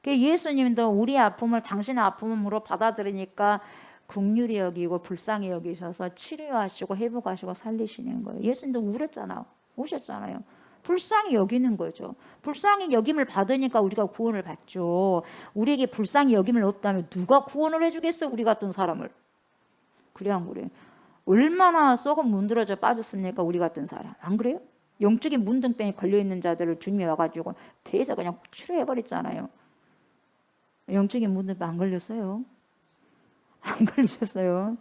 예수님도 우리 아픔을 당신의 아픔으로 받아들이니까 긍휼히 여기고 불쌍히 여기셔서 치료하시고 회복하시고 살리시는 거예요. 예수님도 울었잖아요. 오셨잖아요. 불쌍히 여기는 거죠. 불쌍히 여김을 받으니까 우리가 구원을 받죠. 우리에게 불쌍히 여김을 없다면 누가 구원을 해주겠어, 우리 같은 사람을. 그래 안 그래? 얼마나 썩은 문드러져 빠졌습니까, 우리 같은 사람. 안 그래요? 영적인 문둥병에 걸려있는 자들을 주님이 와가지고 대해서 그냥 치료해버렸잖아요. 영적인 문둥병 안 걸렸어요? 안 걸리셨어요?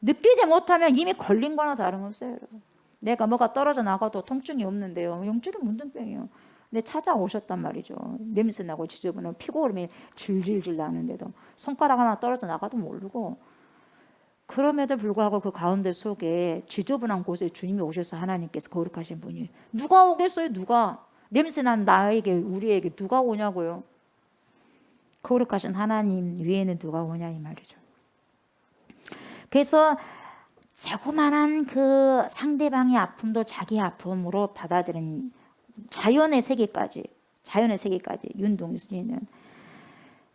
느끼지 못하면 이미 걸린 거나 다름없어요, 여러분. 내가 뭐가 떨어져 나가도 통증이 없는데요, 영적인 문둥병이에요. 근데 찾아오셨단 말이죠. 냄새나고 지저분하고 피고름이 질질질 나는데도 손가락 하나 떨어져 나가도 모르고, 그럼에도 불구하고 그 가운데 속에 지저분한 곳에 주님이 오셔서 하나님께서 거룩하신 분이 누가 오겠어요? 누가? 냄새난 나에게, 우리에게 누가 오냐고요. 거룩하신 하나님 위에는 누가 오냐 이 말이죠. 그래서 자그마한 그 상대방의 아픔도 자기 아픔으로 받아들인 자연의 세계까지 윤동주는,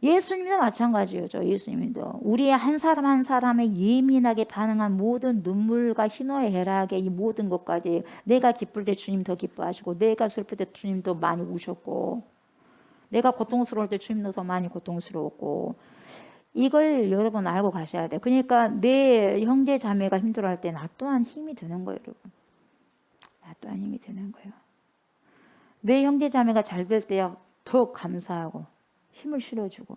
예수님도 마찬가지죠. 예수님도 우리의 한 사람 한 사람의 예민하게 반응한 모든 눈물과 희노의 애락의 이 모든 것까지, 내가 기쁠 때 주님 더 기뻐하시고, 내가 슬플 때 주님 더 많이 우셨고, 내가 고통스러울 때 주님도 더 많이 고통스러웠고, 이걸 여러분 알고 가셔야 돼요. 그러니까 내 형제 자매가 힘들어할 때 나 또한 힘이 드는 거예요, 여러분. 나 또한 힘이 드는 거예요. 내 형제 자매가 잘 될 때야 더 감사하고 힘을 실어주고.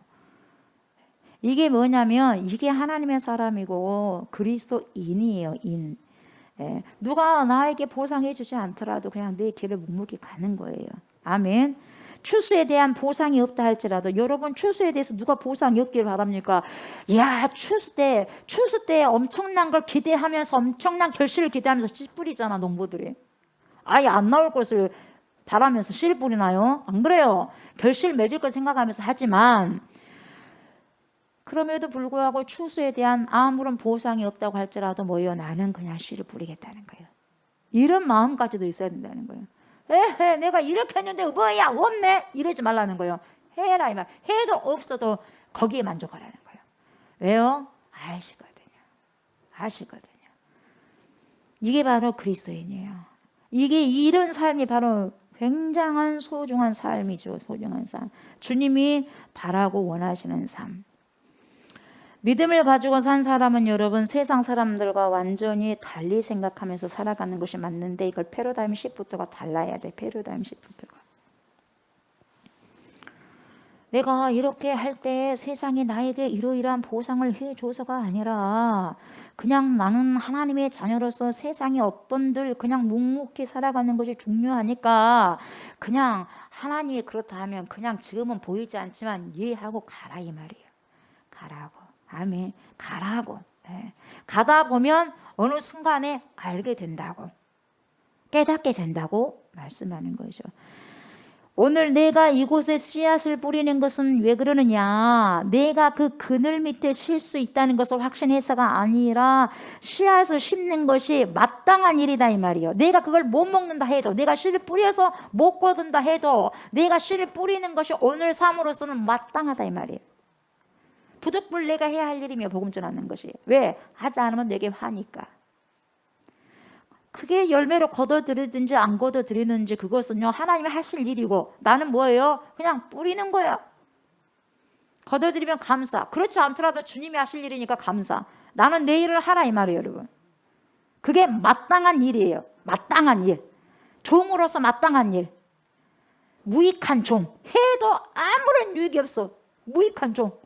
이게 뭐냐면 이게 하나님의 사람이고 그리스도인이에요, 인. 예. 누가 나에게 보상해 주지 않더라도 그냥 내 길을 묵묵히 가는 거예요. 아멘. 추수에 대한 보상이 없다 할지라도, 여러분 추수에 대해서 누가 보상이 없기를 바랍니까? 야, 추수 때 엄청난 걸 기대하면서, 엄청난 결실을 기대하면서 씨 뿌리잖아, 농부들이. 아예 안 나올 것을 바라면서 씨 뿌리나요? 안 그래요. 결실 맺을 걸 생각하면서 하지만, 그럼에도 불구하고 추수에 대한 아무런 보상이 없다고 할지라도 뭐예요? 나는 그냥 씨를 뿌리겠다는 거예요. 이런 마음까지도 있어야 된다는 거예요. 에헤, 내가 이렇게 했는데 뭐야, 없네, 이러지 말라는 거예요. 해라 이 말. 해도 없어도 거기에 만족하라는 거예요. 왜요? 아시거든요. 이게 바로 그리스도인이에요. 이런 삶이 바로 굉장한 소중한 삶이죠. 소중한 삶. 주님이 바라고 원하시는 삶. 믿음을 가지고 산 사람은 여러분 세상 사람들과 완전히 달리 생각하면서 살아가는 것이 맞는데, 이걸 패러다임 시프트가 달라야 돼. 패러다임 시프트가. 내가 이렇게 할 때 세상이 나에게 이러이러한 보상을 해줘서가 아니라, 그냥 나는 하나님의 자녀로서 세상에 어떤들 그냥 묵묵히 살아가는 것이 중요하니까, 그냥 하나님이 그렇다 하면 그냥 지금은 보이지 않지만 이해하고 가라 이 말이에요. 가라고. 아멘. 가라고. 네. 가다 보면 어느 순간에 알게 된다고, 깨닫게 된다고 말씀하는 거죠. 오늘 내가 이곳에 씨앗을 뿌리는 것은 왜 그러느냐? 내가 그 그늘 밑에 쉴 수 있다는 것을 확신해서가 아니라 씨앗을 심는 것이 마땅한 일이다 이 말이에요. 내가 그걸 못 먹는다 해도, 내가 씨를 뿌려서 못 거둔다 해도 내가 씨를 뿌리는 것이 오늘 삶으로서는 마땅하다 이 말이에요. 부득불 내가 해야 할 일이며 복음 전하는 것이. 왜? 하지 않으면 내게 화니까. 그게 열매로 거둬들이든지 안 거둬들이는지 그것은요 하나님이 하실 일이고, 나는 뭐예요? 그냥 뿌리는 거예요. 거둬들이면 감사, 그렇지 않더라도 주님이 하실 일이니까 감사. 나는 내 일을 하라 이 말이에요 여러분. 그게 마땅한 일이에요. 마땅한 일, 종으로서 마땅한 일. 무익한 종, 해도 아무런 유익이 없어. 무익한 종.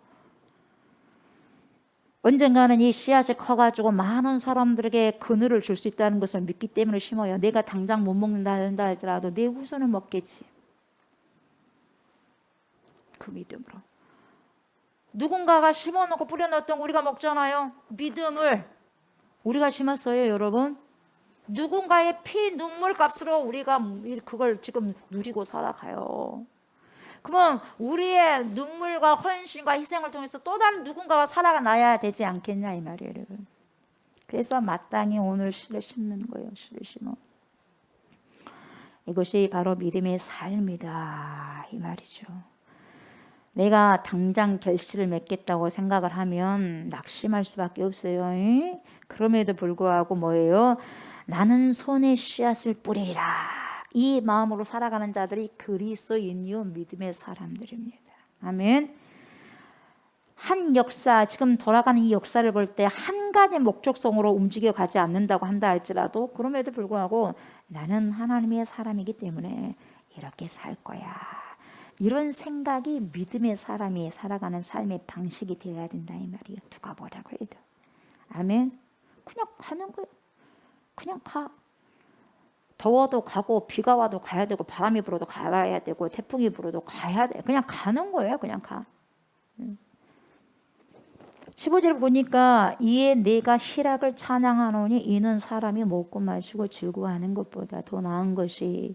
언젠가는 이 씨앗이 커가지고 많은 사람들에게 그늘을 줄 수 있다는 것을 믿기 때문에 심어요. 내가 당장 못 먹는다 할지라도 내 후손은 먹겠지. 그 믿음으로. 누군가가 심어놓고 뿌려놨던 우리가 먹잖아요. 믿음을 우리가 심었어요 여러분. 누군가의 피 눈물 값으로 우리가 그걸 지금 누리고 살아가요. 그러면 우리의 눈물과 헌신과 희생을 통해서 또 다른 누군가가 살아나야 되지 않겠냐 이 말이에요 여러분. 그래서 마땅히 오늘 씨를 심는 거예요. 씨를 심어. 이것이 바로 믿음의 삶이다 이 말이죠. 내가 당장 결실을 맺겠다고 생각을 하면 낙심할 수밖에 없어요. 그럼에도 불구하고 뭐예요? 나는 손에 씨앗을 뿌리리라. 이 마음으로 살아가는 자들이 그리스도인이요 믿음의 사람들입니다. 아멘. 한 역사, 지금 돌아가는 이 역사를 볼 때 한 가지 목적성으로 움직여 가지 않는다고 한다 할지라도 그럼에도 불구하고 나는 하나님의 사람이기 때문에 이렇게 살 거야. 이런 생각이 믿음의 사람이 살아가는 삶의 방식이 되어야 된다 이 말이에요. 누가 뭐라고 해도. 아멘. 그냥 가는 거예요. 그냥 가. 더워도 가고 비가 와도 가야 되고 바람이 불어도 가야 되고 태풍이 불어도 가야 돼. 그냥 가는 거예요. 그냥 가. 15절 보니까 이에 내가 희락을 찬양하노니 이는 사람이 먹고 마시고 즐거워하는 것보다 더 나은 것이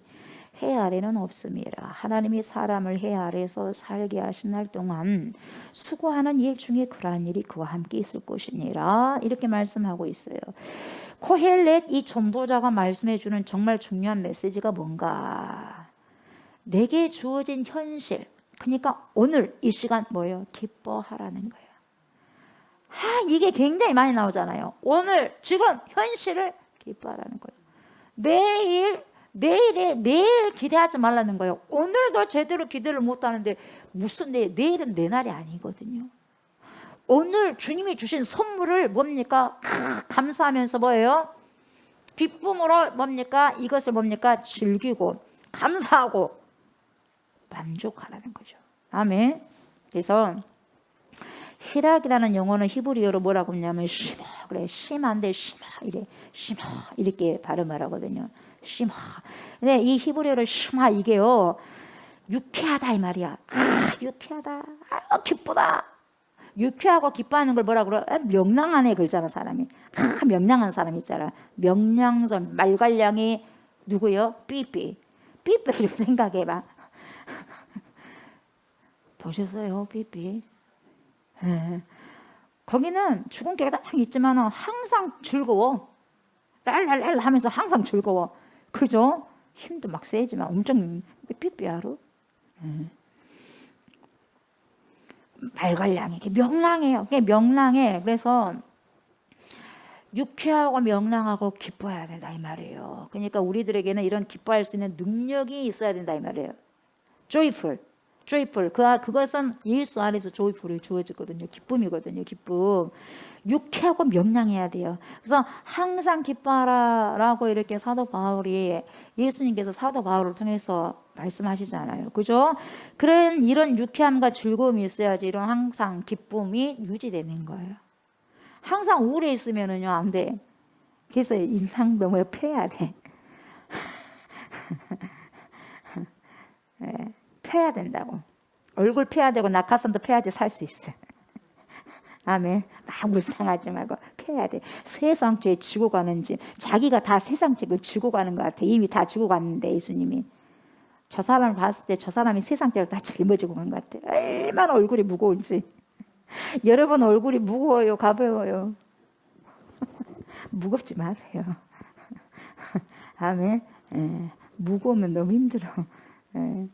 해 아래는 없습니다. 하나님이 사람을 해 아래에서 살게 하신 날 동안 수고하는 일 중에 그러한 일이 그와 함께 있을 것이니라. 이렇게 말씀하고 있어요. 코헬렛 이 전도자가 말씀해 주는 정말 중요한 메시지가 뭔가? 내게 주어진 현실, 그러니까 오늘 이 시간 뭐예요? 기뻐하라는 거예요. 이게 굉장히 많이 나오잖아요. 오늘 지금 현실을 기뻐하라는 거예요. 내일 기대하지 말라는 거예요. 오늘도 제대로 기대를 못하는데 무슨 내일은 내 날이 아니거든요. 오늘 주님이 주신 선물을 뭡니까? 감사하면서 뭐예요? 기쁨으로 뭡니까? 이것을 뭡니까? 즐기고 감사하고 만족하라는 거죠. 아멘. 그래서 희락이라는 용어는 히브리어로 뭐라고 하냐면 시마, 그래 심한데 시마 이래 시마 이렇게 발음을 하거든요. 시마. 근데 이 히브리어로 시마 이게요 유쾌하다 이 말이야. 유쾌하다. 기쁘다. 유쾌하고 기뻐하는 걸 뭐라 그래? 명랑하네 그러잖아 사람이. 명랑한 사람 있잖아. 명랑선 말괄량이 누구요? 삐삐. 삐삐를 생각해봐. 보셨어요 삐삐? 네. 거기는 죽은 개가 딱 있지만 항상 즐거워. 랄랄랄 하면서 항상 즐거워. 그죠? 힘도 막 세지만 엄청 삐삐하루. 말괄량이 명랑해요. 명랑해. 그래서 유쾌하고 명랑하고 기뻐해야 된다 이 말이에요. 그러니까 우리들에게는 이런 기뻐할 수 있는 능력이 있어야 된다 이 말이에요. joyful. 그것은 예수 안에서 joyful이 주어지거든요. 기쁨이거든요. 기쁨. 유쾌하고 명랑해야 돼요. 그래서 항상 기뻐하라라고 이렇게 사도 바울이 예수님께서 사도 바울을 통해서 말씀하시잖아요. 그죠? 그런 이런 유쾌함과 즐거움이 있어야지 이런 항상 기쁨이 유지되는 거예요. 항상 우울해 있으면은요 안 돼. 그래서 인상도 뭐 펴야 돼. 네, 펴야 된다고. 얼굴 펴야 되고 낙하산도 펴야지 살 수 있어. 아멘. 막 불쌍하지 말고 펴야 돼. 세상 죄 지고 가는 짐. 자기가 다 세상 죄를 지고 가는 것 같아. 이미 다 지고 갔는데 예수님이. 저 사람을 봤을 때 저 사람이 세상 때를 다 짊어지고 간 것 같아. 얼마나 얼굴이 무거운지. 여러분 얼굴이 무거워요, 가벼워요? 무겁지 마세요. 아멘. 예, 무거우면 너무 힘들어. 예.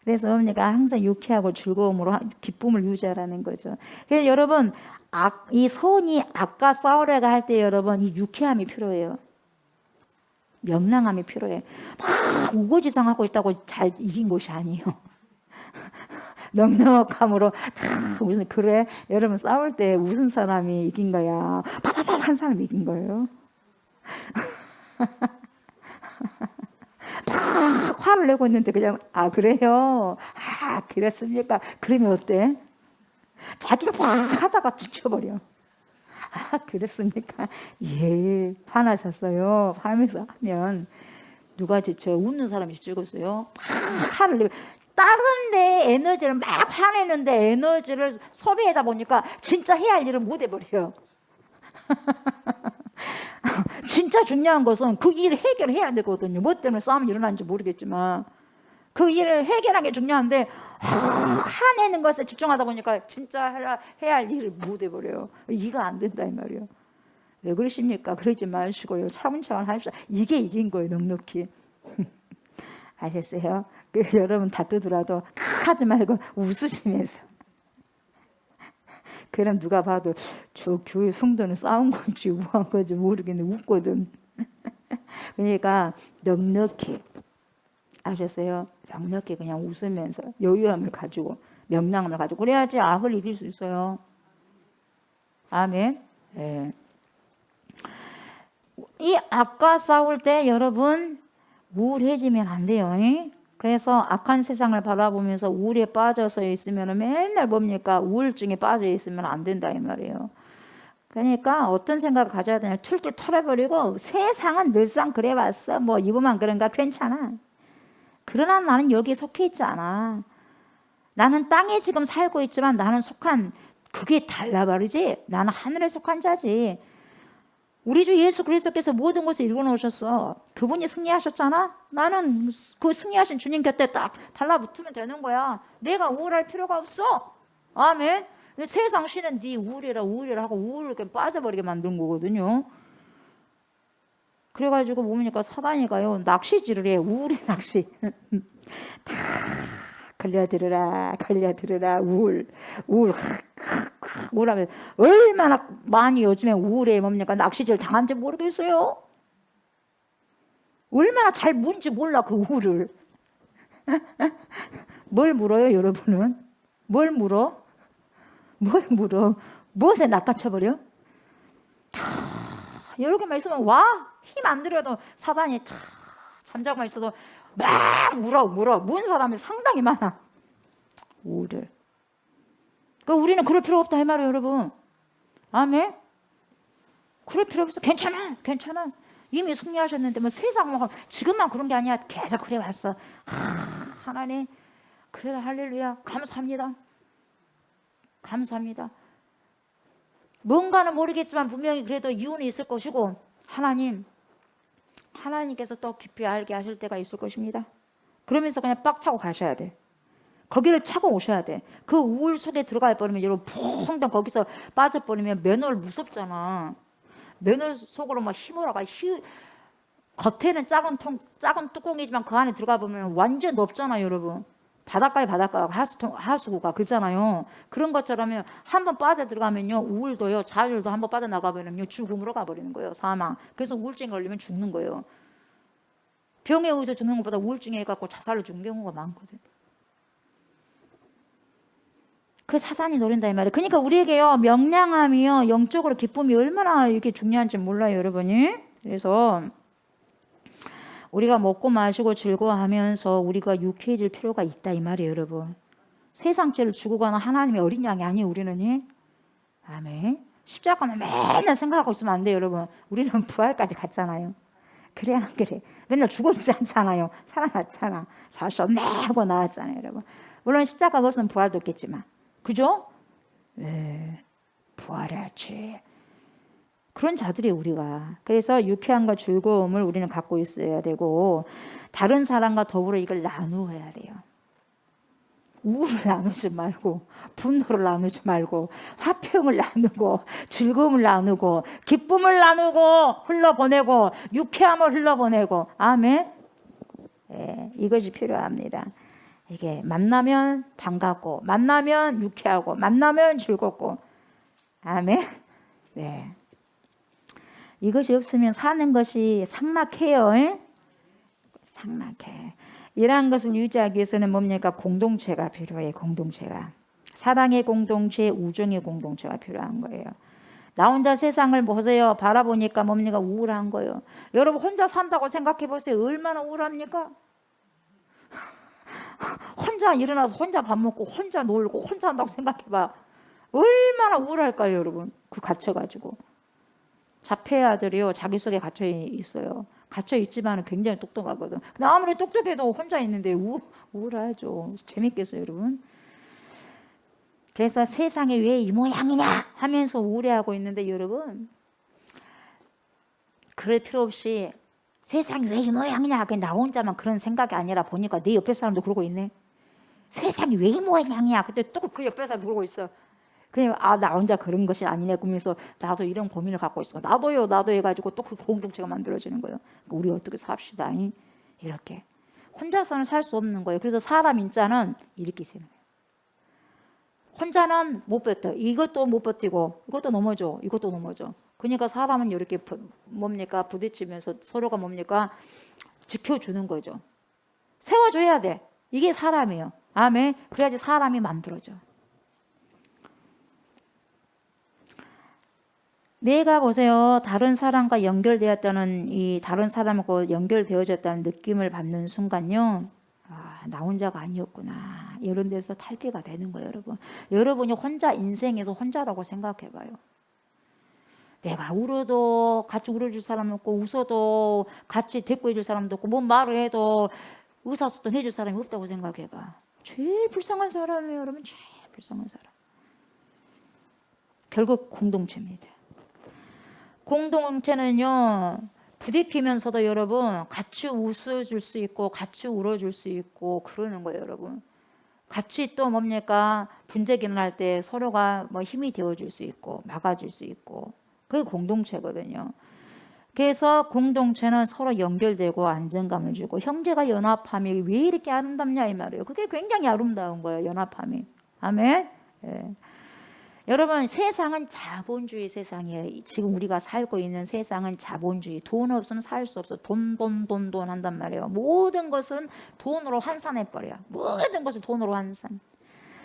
그래서 어머니가 항상 유쾌하고 즐거움으로 기쁨을 유지하라는 거죠. 그래서 여러분 이 손이 악과 싸우려고 할 때 여러분 이 유쾌함이 필요해요. 명랑함이 필요해. 막 우거지상하고 있다고 잘 이긴 것이 아니에요. 넉넉함으로 무슨 그래 여러분 싸울 때 무슨 사람이 이긴 거야? 팍팍팍 한 사람이 이긴 거예요. 막 화를 내고 있는데 그냥 아 그래요? 아 그랬습니까? 그러면 어때? 자기가 막 하다가 지쳐버려. 아 그랬습니까? 예 화나셨어요. 하면서 하면 누가 지쳐요? 웃는 사람이 지치겠어요? 막 화를 내고 다른 데 에너지를 막 화내는데 에너지를 소비하다 보니까 진짜 해야 할 일을 못 해버려요. 진짜 중요한 것은 그 일을 해결해야 되거든요. 뭐 때문에 싸움이 일어나는지 모르겠지만 그 일을 해결하는 게 중요한데 화내는 것에 집중하다 보니까 진짜 해야 할 일을 못 해버려요. 이가 안 된다 이 말이에요. 왜 그러십니까? 그러지 마시고요. 차분차분 합시다. 이게 이긴 거예요. 넉넉히. 아셨어요? 여러분 다투더라도 하지 말고 웃으시면서. 그럼 누가 봐도 저 교회 성도는 싸운 건지 뭐한 건지 모르겠는데 웃거든. 그러니까 넉넉히 아셨어요? 넉넉히 그냥 웃으면서 여유함을 가지고 명랑함을 가지고 그래야지 악을 이길 수 있어요. 아멘. 예. 이 악과 싸울 때 여러분 우울해지면 안 돼요. 그래서 악한 세상을 바라보면서 우울에 빠져서 있으면 맨날 뭡니까? 우울증에 빠져 있으면 안 된다 이 말이에요. 그러니까 어떤 생각을 가져야 되냐? 툴툴 털어버리고 세상은 늘상 그래왔어. 뭐 이번만 그런가 괜찮아. 그러나 나는 여기에 속해 있지 않아. 나는 땅에 지금 살고 있지만 나는 속한 그게 달라 말이지. 나는 하늘에 속한 자지. 우리 주 예수 그리스도께서 모든 것을 이루어 놓으셨어. 그분이 승리하셨잖아. 나는 그 승리하신 주님 곁에 딱 달라붙으면 되는 거야. 내가 우울할 필요가 없어. 아멘. 근데 세상 신은 네 우울이라 하고 우울하게 빠져버리게 만든 거거든요. 그래가지고 뭡니까? 사단이가요 낚시질을 해. 우울의 낚시. 다 걸려들으라 우울하면 얼마나 많이 요즘에 우울해 뭡니까? 낚시질 당한지 모르겠어요. 얼마나 잘 문지 몰라 그 우울을. 뭘 물어요 여러분은? 뭘 물어? 무엇에 낚아쳐버려? 여러 개만 있으면 와 힘 안 들여도 사단이 잠자고만 있어도 막 물어 문 사람이 상당히 많아. 우울을. 그러니까 우리는 그럴 필요 없다 이 말이에요 여러분. 아멘. 그럴 필요 없어. 괜찮아 이미 승리하셨는데 뭐 세상 뭐 지금만 그런 게 아니야. 계속 그래 왔어. 하나님 그래도 할렐루야 감사합니다. 뭔가는 모르겠지만 분명히 그래도 이유는 있을 것이고 하나님께서 또 깊이 알게 하실 때가 있을 것입니다. 그러면서 그냥 빡 차고 가셔야 돼. 거기를 차고 오셔야 돼. 그 우울 속에 들어가 버리면 여러분 퐁당 거기서 빠져버리면 맨홀 무섭잖아. 맨홀 속으로 막 힘으로가 겉에는 작은 뚜껑이지만 그 안에 들어가 보면 완전 넓잖아요 여러분. 바닷가에 하수구가 그렇잖아요. 그런 것처럼 한번 빠져 들어가면요 우울도요 자율도 한번 빠져나가버리면 죽음으로 가버리는 거예요. 사망. 그래서 우울증에 걸리면 죽는 거예요. 병에 의해서 죽는 것보다 우울증에 해갖고 자살로 죽는 경우가 많거든. 그 사단이 노린다 이 말이에요. 그러니까 우리에게요 명랑함이요 영적으로 기쁨이 얼마나 이렇게 중요한지 몰라요 여러분이. 그래서 우리가 먹고 마시고 즐거워하면서 우리가 유쾌해질 필요가 있다 이 말이에요 여러분. 세상 죄를 주고 가는 하나님의 어린 양이 아니에요 우리는. 아멘. 십자가만 맨날 생각하고 있으면 안 돼요 여러분. 우리는 부활까지 갔잖아요. 그래 안 그래? 맨날 죽어있지 않잖아요. 살아났잖아. 사실 네 하고 나왔잖아요 여러분. 물론 십자가가 없으면 부활도 없겠지만 그죠? 네, 부활했지. 그런 자들이 우리가. 그래서 유쾌함과 즐거움을 우리는 갖고 있어야 되고 다른 사람과 더불어 이걸 나누어야 돼요. 우울을 나누지 말고 분노를 나누지 말고 화평을 나누고 즐거움을 나누고 기쁨을 나누고 흘러보내고 유쾌함을 흘러보내고 아멘. 예, 이것이 필요합니다. 이게 만나면 반갑고 만나면 유쾌하고 만나면 즐겁고 아멘. 네. 이것이 없으면 사는 것이 삭막해요. 예? 삭막해. 이러한 것을 유지하기 위해서는 뭡니까? 공동체가 필요해. 공동체가. 사랑의 공동체, 우정의 공동체가 필요한 거예요. 나 혼자 세상을 보세요. 바라보니까 뭡니까? 우울한 거예요. 여러분 혼자 산다고 생각해 보세요. 얼마나 우울합니까? 혼자 일어나서 혼자 밥 먹고 혼자 놀고 혼자 한다고 생각해 봐. 얼마나 우울할까요, 여러분? 그 갇혀가지고. 자폐 아들이요. 자기 속에 갇혀 있어요. 갇혀 있지만 굉장히 똑똑하거든. 근데 아무리 똑똑해도 혼자 있는데 우울하죠. 재밌겠어요, 여러분? 그래서 세상에 왜 이 모양이냐 하면서 우울해하고 있는데 여러분 그럴 필요 없이 세상이 왜 이 모양이냐 그냥 나 혼자만 그런 생각이 아니라 보니까 내 옆에 사람도 그러고 있네. 세상이 왜 이 모양이냐 그때 또 그 옆에 사람도 그러고 있어. 그냥 나 혼자 그런 것이 아니네 그러면서 나도 이런 고민을 갖고 있어. 나도 해가지고 또 그 공동체가 만들어지는 거예요. 우리 어떻게 삽시다 이렇게 혼자서는 살 수 없는 거예요. 그래서 사람 인자는 이렇게 있는 거예요. 혼자는 못 버텨. 이것도 못 버티고 이것도 넘어져. 이것도 넘어져. 그러니까 사람은 이렇게 뭡니까 부딪히면서 서로가 뭡니까 지켜주는 거죠. 세워줘야 돼. 이게 사람이에요. 아멘. 그래야지 사람이 만들어져. 내가 보세요. 다른 사람과 연결되었다는 이 다른 사람하고 연결되어졌다는 느낌을 받는 순간요. 나 혼자가 아니었구나. 이런 데서 탈피가 되는 거예요, 여러분. 여러분이 혼자 인생에서 혼자라고 생각해 봐요. 내가 울어도 같이 울어줄 사람 없고 웃어도 같이 대꾸해 줄 사람도 없고 뭔 말을 해도 의사소통 해줄 사람이 없다고 생각해 봐. 제일 불쌍한 사람이에요, 여러분. 제일 불쌍한 사람. 결국 공동체입니다. 공동체는요. 부딪히면서도 여러분 같이 웃어줄 수 있고 같이 울어줄 수 있고 그러는 거예요, 여러분. 같이 또 뭡니까 분쟁이 일어날 때 서로가 뭐 힘이 되어줄 수 있고 막아줄 수 있고 그게 공동체거든요. 그래서 공동체는 서로 연결되고 안정감을 주고 형제가 연합함이 왜 이렇게 아름답냐 이 말이에요. 그게 굉장히 아름다운 거예요, 연합함이. 아멘. 예. 여러분 세상은 자본주의 세상이에요. 지금 우리가 살고 있는 세상은 자본주의. 돈 없으면 살 수 없어. 돈 한단 말이에요. 모든 것은 돈으로 환산해버려요. 모든 것을 돈으로 환산.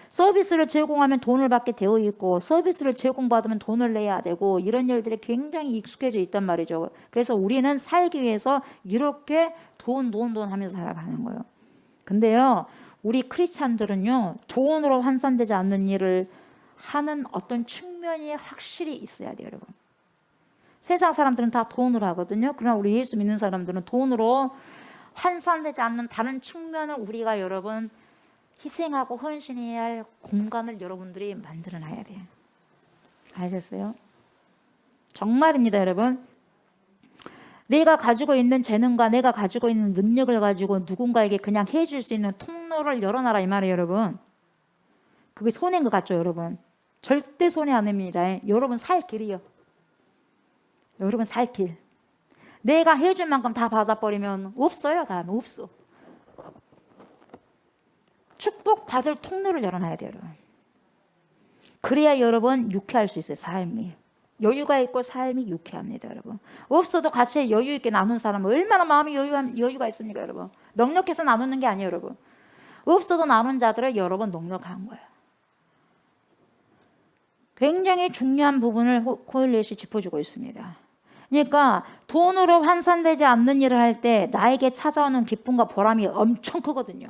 서비스를 제공하면 돈을 받게 되어 있고 서비스를 제공받으면 돈을 내야 되고 이런 일들이 굉장히 익숙해져 있단 말이죠. 그래서 우리는 살기 위해서 이렇게 돈 하면서 살아가는 거예요. 근데요 우리 크리스찬들은요 돈으로 환산되지 않는 일을 하는 어떤 측면이 확실히 있어야 돼요, 여러분. 세상 사람들은 다 돈으로 하거든요. 그러나 우리 예수 믿는 사람들은 돈으로 환산되지 않는 다른 측면을 우리가 여러분 희생하고 헌신해야 할 공간을 여러분들이 만들어놔야 돼요. 아셨어요? 정말입니다, 여러분. 내가 가지고 있는 재능과 내가 가지고 있는 능력을 가지고 누군가에게 그냥 해줄 수 있는 통로를 열어놔라 이 말이에요, 여러분. 그게 손해인 것 같죠, 여러분? 절대 손해 안 냅니다. 여러분 살 길이요. 여러분 살 길. 내가 해줄 만큼 다 받아버리면 없어요. 다음에 없어. 축복받을 통로를 열어놔야 돼요, 여러분. 그래야 여러분 유쾌할 수 있어요, 삶이. 여유가 있고 삶이 유쾌합니다, 여러분. 없어도 같이 여유 있게 나눈 사람은 얼마나 마음이 여유가 있습니까, 여러분? 넉넉해서 나누는 게 아니에요, 여러분. 없어도 나눈 자들은 여러분 넉넉한 거예요. 굉장히 중요한 부분을 코엘렛이 짚어주고 있습니다. 그러니까 돈으로 환산되지 않는 일을 할 때 나에게 찾아오는 기쁨과 보람이 엄청 크거든요.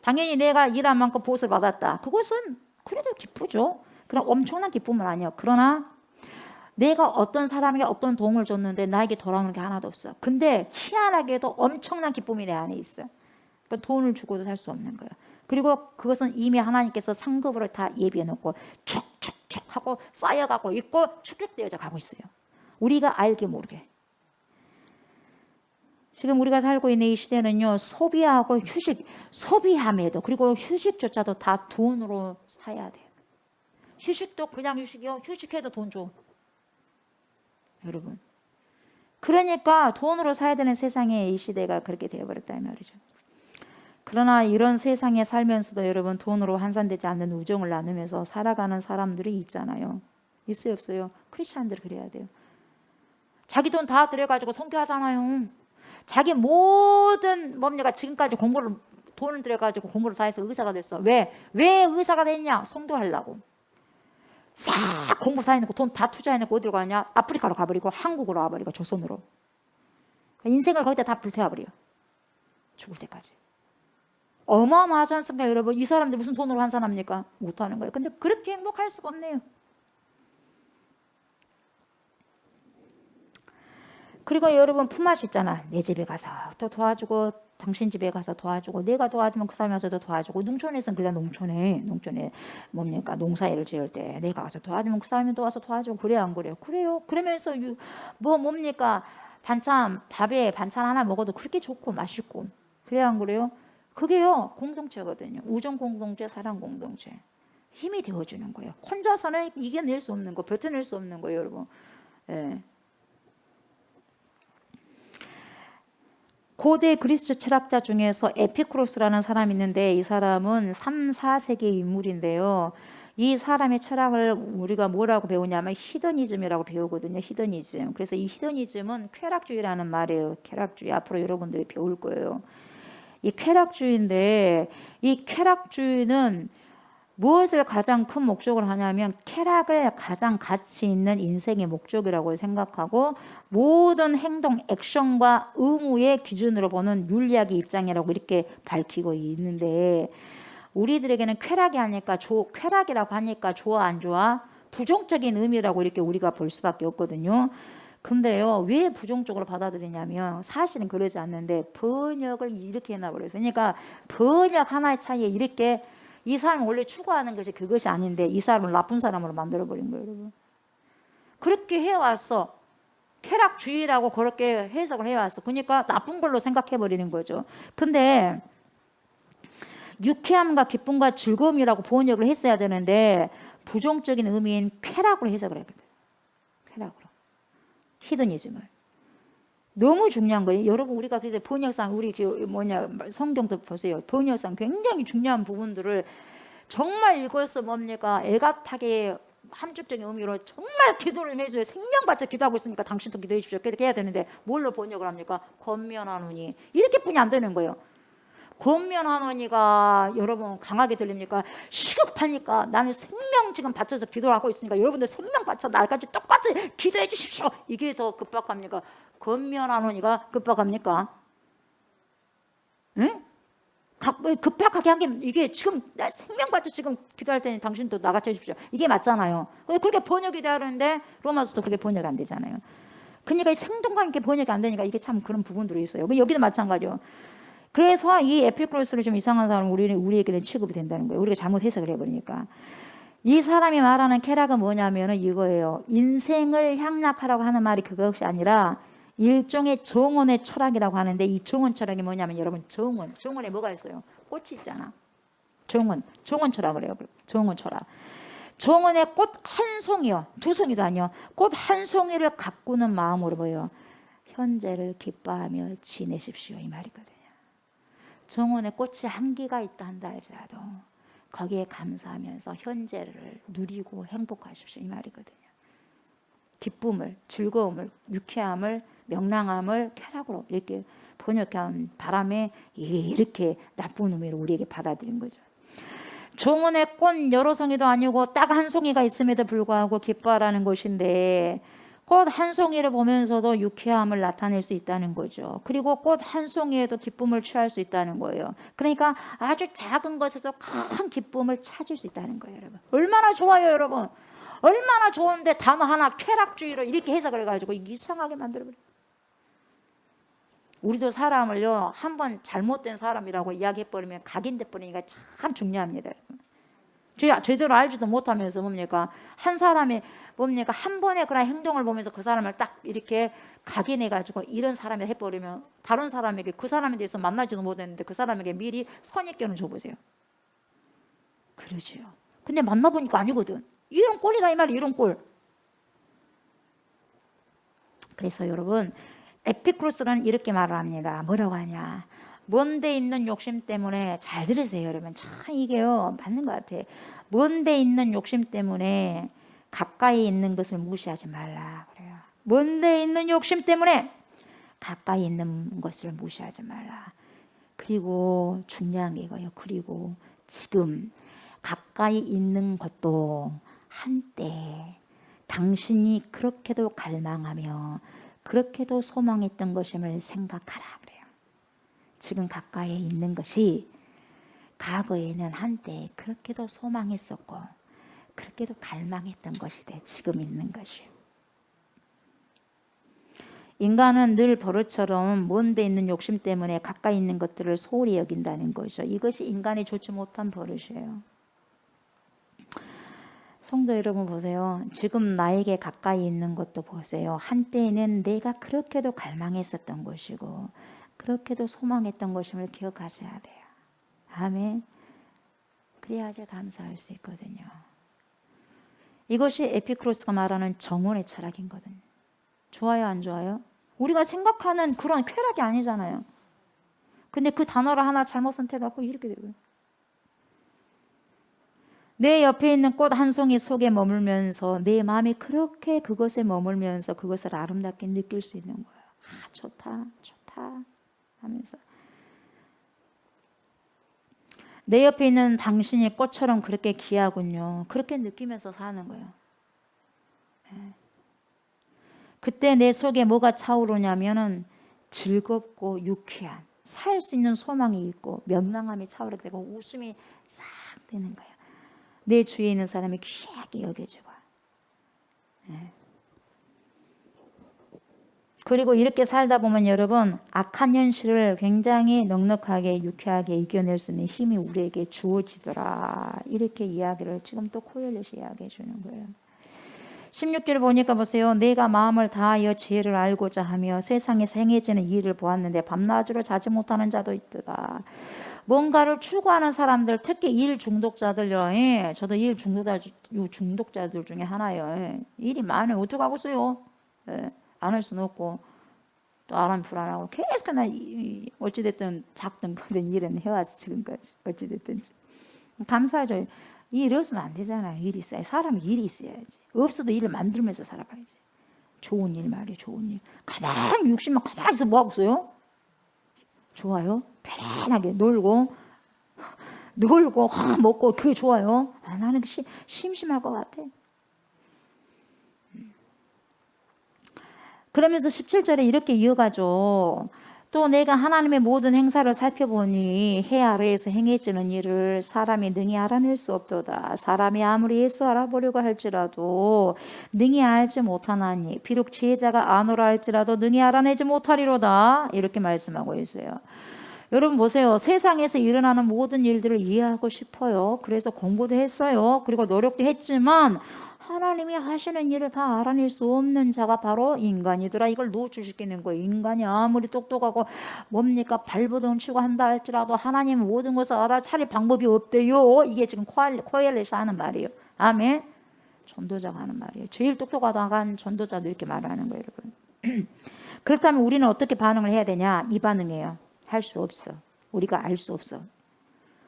당연히 내가 일한 만큼 보수를 받았다. 그것은 그래도 기쁘죠. 그럼 엄청난 기쁨은 아니에요. 그러나 내가 어떤 사람에게 어떤 도움을 줬는데 나에게 돌아오는 게 하나도 없어. 근데 희한하게도 엄청난 기쁨이 내 안에 있어. 그러니까 돈을 주고도 살 수 없는 거예요. 그리고 그것은 이미 하나님께서 상급으로 다 예비해 놓고 촉촉촉 하고 쌓여가고 있고 축적되어져 가고 있어요. 우리가 알게 모르게. 지금 우리가 살고 있는 이 시대는요, 소비하고 휴식, 소비함에도, 그리고 휴식조차도 다 돈으로 사야 돼요. 휴식도 그냥 휴식이요. 휴식해도 돈 줘. 여러분. 그러니까 돈으로 사야 되는 세상에 이 시대가 그렇게 되어버렸다는 말이죠. 그러나 이런 세상에 살면서도 여러분 돈으로 환산되지 않는 우정을 나누면서 살아가는 사람들이 있잖아요. 있어요, 없어요? 크리스찬들이 그래야 돼요. 자기 돈 다 들여가지고 선교하잖아요. 자기 모든 뭡니까 지금까지 공부를 돈을 들여가지고 공부를 다 해서 의사가 됐어. 왜 의사가 됐냐? 선교하려고. 싹 공부 다 해놓고 돈 다 투자해놓고 어디로 가냐? 아프리카로 가버리고 한국으로 와버리고 조선으로. 인생을 거기다 다 불태워버려. 죽을 때까지. 어마어마하지 않습니까 여러분? 이 사람들 무슨 돈으로 환산합니까? 못하는 거예요. 근데 그렇게 행복할 수가 없네요. 그리고 여러분 품앗이 있잖아. 내 집에 가서 또 도와주고 당신 집에 가서 도와주고 내가 도와주면 그 사람이 와서도 도와주고 농촌에서는 그냥 농촌에 뭡니까 농사일을 지을 때 내가 가서 도와주면 그 사람이 또 와서 도와주고 그래 안 그래요? 그래요. 그러면서 뭡니까 반찬 밥에 반찬 하나 먹어도 그렇게 좋고 맛있고 그래 안 그래요? 그게요 공동체거든요. 우정 공동체, 사랑 공동체. 힘이 되어주는 거예요. 혼자서는 이겨낼 수 없는 거, 버텨낼 수 없는 거예요, 여러분. 예. 고대 그리스 철학자 중에서 에피쿠로스라는 사람이 있는데 이 사람은 3, 4세기 인물인데요. 이 사람의 철학을 우리가 뭐라고 배우냐면 히더니즘이라고 배우거든요. 히더니즘. 그래서 이 히더니즘은 쾌락주의라는 말이에요. 쾌락주의. 앞으로 여러분들이 배울 거예요. 이 쾌락주의인데 이 쾌락주의는 무엇을 가장 큰 목적으로 하냐면 쾌락을 가장 가치 있는 인생의 목적이라고 생각하고 모든 행동, 액션과 의무의 기준으로 보는 윤리학의 입장이라고 이렇게 밝히고 있는데 우리들에게는 쾌락이라고 하니까 좋아 안 좋아? 부정적인 의미라고 이렇게 우리가 볼 수밖에 없거든요. 근데요, 왜 부정적으로 받아들이냐면 사실은 그러지 않는데 번역을 이렇게 해놔버렸어요. 그러니까 번역 하나의 차이에 이렇게 이 사람이 원래 추구하는 것이 그것이 아닌데 이 사람을 나쁜 사람으로 만들어버린 거예요, 여러분. 그렇게 해왔어. 쾌락주의라고 그렇게 해석을 해왔어. 그러니까 나쁜 걸로 생각해버리는 거죠. 근데 유쾌함과 기쁨과 즐거움이라고 번역을 했어야 되는데 부정적인 의미인 쾌락으로 해석을 해버려요. 쾌락으로. 히드니즘을. 너무 중요한 거예요. 여러분 우리가 그래서 번역상 우리 성경도 보세요. 번역상 굉장히 중요한 부분들을 정말 읽어서 뭡니까 애가타게 함축적인 의미로 정말 기도를 해줘요. 생명 바쳐 기도하고 있으니까 당신도 기도해 주십시오. 그렇게 해야 되는데 뭘로 번역을 합니까? 권면하노니 이렇게뿐이 안 되는 거예요. 권면하노니가 여러분 강하게 들립니까? 시급하니까 나는 생명 지금 바쳐서 기도를 하고 있으니까 여러분들 생명 바쳐 나까지 똑같이 기도해 주십시오. 이게 더 급박합니까? 권면하노니가 급박합니까? 응? 급박하게 한 게 이게 지금 나 생명 바쳐 지금 기도할 테니 당신도 나같이 해주십시오. 이게 맞잖아요. 근데 그렇게 번역이 돼야 하는데 로마서도 그렇게 번역이 안 되잖아요. 그러니까 생동감 있게 번역이 안 되니까 이게 참 그런 부분들이 있어요. 여기도 마찬가지요. 그래서 이 에피쿠로스를 좀 이상한 사람은 우리에게는 취급이 된다는 거예요. 우리가 잘못 해석을 해버리니까. 이 사람이 말하는 쾌락은 뭐냐면은 이거예요. 인생을 향락하라고 하는 말이 그것이 아니라 일종의 정원의 철학이라고 하는데 이 정원 철학이 뭐냐면 여러분 정원에 뭐가 있어요? 꽃이 있잖아. 정원 철학을 해요. 정원 철학. 정원에 꽃 한 송이요. 두 송이도 아니요. 꽃 한 송이를 가꾸는 마음으로 뭐예요? 현재를 기뻐하며 지내십시오. 이 말이거든요. 정원에 꽃이 한 개가 있다 한다 할지라도 거기에 감사하면서 현재를 누리고 행복하십시오. 이 말이거든요. 기쁨을, 즐거움을, 유쾌함을, 명랑함을 쾌락으로 이렇게 번역한 바람에 이렇게 나쁜 의미로 우리에게 받아들인 거죠. 정원에 꽃 여러 송이도 아니고 딱 한 송이가 있음에도 불구하고 기뻐하라는 것인데 꽃 한 송이를 보면서도 유쾌함을 나타낼 수 있다는 거죠. 그리고 꽃 한 송이에도 기쁨을 취할 수 있다는 거예요. 그러니까 아주 작은 것에서 큰 기쁨을 찾을 수 있다는 거예요, 여러분. 얼마나 좋아요, 여러분. 얼마나 좋은데 단어 하나 쾌락주의로 이렇게 해석을 해가지고 이상하게 만들어버려요. 우리도 사람을요 한번 잘못된 사람이라고 이야기해버리면 각인돼 버리니까 참 중요합니다, 여러분. 제대로 알지도 못하면서 뭡니까? 한 사람이 뭡니까? 한 번의 그런 행동을 보면서 그 사람을 딱 이렇게 각인해가지고 이런 사람이 해버리면 다른 사람에게 그 사람에 대해서 만나지도 못했는데 그 사람에게 미리 선입견을 줘보세요. 그러지요. 근데 만나보니까 아니거든. 이런 꼴이다 이 말이에요. 이런 꼴. 그래서 여러분 에피쿠로스는 이렇게 말을 합니다. 뭐라고 하냐? 먼데 있는 욕심 때문에 잘 들으세요, 여러분. 참 이게요 맞는 것 같아. 먼데 있는 욕심 때문에 가까이 있는 것을 무시하지 말라 그래요. 먼데 있는 욕심 때문에 가까이 있는 것을 무시하지 말라. 그리고 중요한 게 이거예요. 그리고 지금 가까이 있는 것도 한때 당신이 그렇게도 갈망하며 그렇게도 소망했던 것임을 생각하라 그래요. 지금 가까이 있는 것이 과거에는 한때 그렇게도 소망했었고 그렇게도 갈망했던 것이돼. 지금 있는 것이. 인간은 늘 버릇처럼 먼데 있는 욕심 때문에 가까이 있는 것들을 소홀히 여긴다는 거죠. 이것이 인간이 좋지 못한 버릇이에요. 성도 여러분 보세요. 지금 나에게 가까이 있는 것도 보세요. 한때에는 내가 그렇게도 갈망했었던 것이고 그렇게도 소망했던 것임을 기억하셔야 돼요. 아멘. 그래야지 감사할 수 있거든요. 이것이 에피쿠로스가 말하는 정원의 철학이거든요. 좋아요, 안 좋아요? 우리가 생각하는 그런 쾌락이 아니잖아요. 근데 그 단어를 하나 잘못 선택하고 이렇게 되고요. 내 옆에 있는 꽃 한 송이 속에 머물면서 내 마음이 그렇게 그것에 머물면서 그것을 아름답게 느낄 수 있는 거예요. 아, 좋다, 좋다 하면서. 내 옆에 있는 당신이 꽃처럼 그렇게 귀하군요. 그렇게 느끼면서 사는 거예요. 네. 그때 내 속에 뭐가 차오르냐면은 즐겁고 유쾌한, 살 수 있는 소망이 있고 명랑함이 차오르게 되고 웃음이 싹 드는 거예요. 내 주위에 있는 사람이 귀하게 여겨주고. 네. 그리고 이렇게 살다 보면 여러분 악한 현실을 굉장히 넉넉하게 유쾌하게 이겨낼 수 있는 힘이 우리에게 주어지더라. 이렇게 이야기를 지금 또 코엘렛이 이야기해 주는 거예요. 16절 보니까 보세요. 내가 마음을 다하여 지혜를 알고자 하며 세상에서 행해지는 일을 보았는데 밤낮으로 자지 못하는 자도 있더라. 뭔가를 추구하는 사람들, 특히 일 중독자들요. 예, 저도 일 중독자들 중에 하나예요. 예, 일이 많아요. 어떡하고 있어요? 예, 안 할 수는 없고 또 안 하면 불안하고 계속 나 어찌됐든 작든 크든 일은 해왔어 지금까지. 어찌됐든지 감사하죠. 일 없으면 안 되잖아요. 일이 있어야 사람이 일이 있어야지. 없어도 일을 만들면서 살아가야지. 좋은 일 말이에요. 좋은 일. 가만히 60만 가만히 있어 뭐하고 있어요? 좋아요. 편안하게 놀고 먹고 그게 좋아요. 아, 나는 심심할 것 같아. 그러면서 17절에 이렇게 이어가죠. 또 내가 하나님의 모든 행사를 살펴보니 해 아래에서 행해지는 일을 사람이 능히 알아낼 수 없도다. 사람이 아무리 예수 알아보려고 할지라도 능히 알지 못하나니 비록 지혜자가 아노라 할지라도 능히 알아내지 못하리로다. 이렇게 말씀하고 있어요. 여러분 보세요. 세상에서 일어나는 모든 일들을 이해하고 싶어요. 그래서 공부도 했어요. 그리고 노력도 했지만 하나님이 하시는 일을 다 알아낼 수 없는 자가 바로 인간이더라. 이걸 노출시키는 거예요. 인간이 아무리 똑똑하고 뭡니까 발버둥 치고 한다 할지라도 하나님은 모든 것을 알아차릴 방법이 없대요. 이게 지금 코엘렛이 하는 말이에요. 아멘. 전도자가 하는 말이에요. 제일 똑똑하다간 전도자도 이렇게 말하는 거예요, 여러분. 그렇다면 우리는 어떻게 반응을 해야 되냐? 이 반응이에요. 할 수 없어. 우리가 알 수 없어.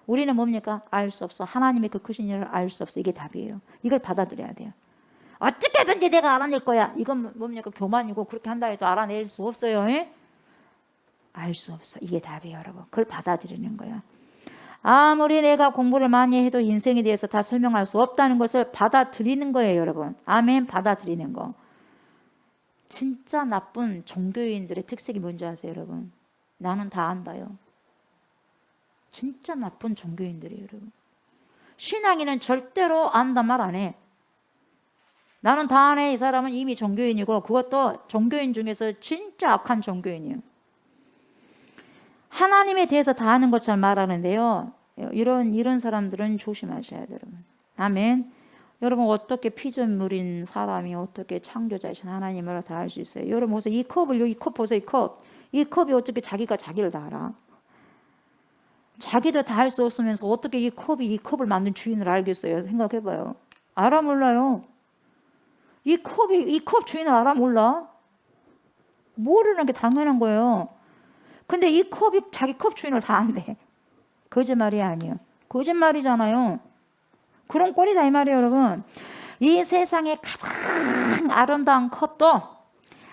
우리는 뭡니까? 알 수 없어. 하나님의 그 크신 일을 알 수 없어. 이게 답이에요. 이걸 받아들여야 돼요. 어떻게든지 내가 알아낼 거야. 이건 뭡니까? 교만이고 그렇게 한다 해도 알아낼 수 없어요. 알 수 없어. 이게 답이에요, 여러분. 그걸 받아들이는 거예요. 아무리 내가 공부를 많이 해도 인생에 대해서 다 설명할 수 없다는 것을 받아들이는 거예요, 여러분. 아멘. 받아들이는 거. 진짜 나쁜 종교인들의 특색이 뭔지 아세요, 여러분? 나는 다 안다요. 진짜 나쁜 종교인들이에요, 여러분. 신앙인은 절대로 안다 말 안 해. 나는 다 아네. 이 사람은 이미 종교인이고 그것도 종교인 중에서 진짜 악한 종교인이에요. 하나님에 대해서 다 아는 것처럼 말하는데요. 이런 사람들은 조심하셔야 돼요, 여러분. 아멘. 여러분 어떻게 피조물인 사람이 어떻게 창조자이신 하나님을 다 알 수 있어요? 여러분 보세요. 이 컵을요. 이 컵 보세요. 이 컵. 이 컵이 어떻게 자기가 자기를 다 알아? 자기도 다 알 수 없으면서 어떻게 이 컵을 만든 주인을 알겠어요? 생각해봐요. 알아 몰라요? 이 컵 주인을 알아 몰라? 모르는 게 당연한 거예요. 근데 이 컵이 자기 컵 주인을 다 안대. 거짓말이 아니에요. 거짓말이잖아요. 그런 꼴이다 이 말이에요, 여러분. 이 세상에 가장 아름다운 컵도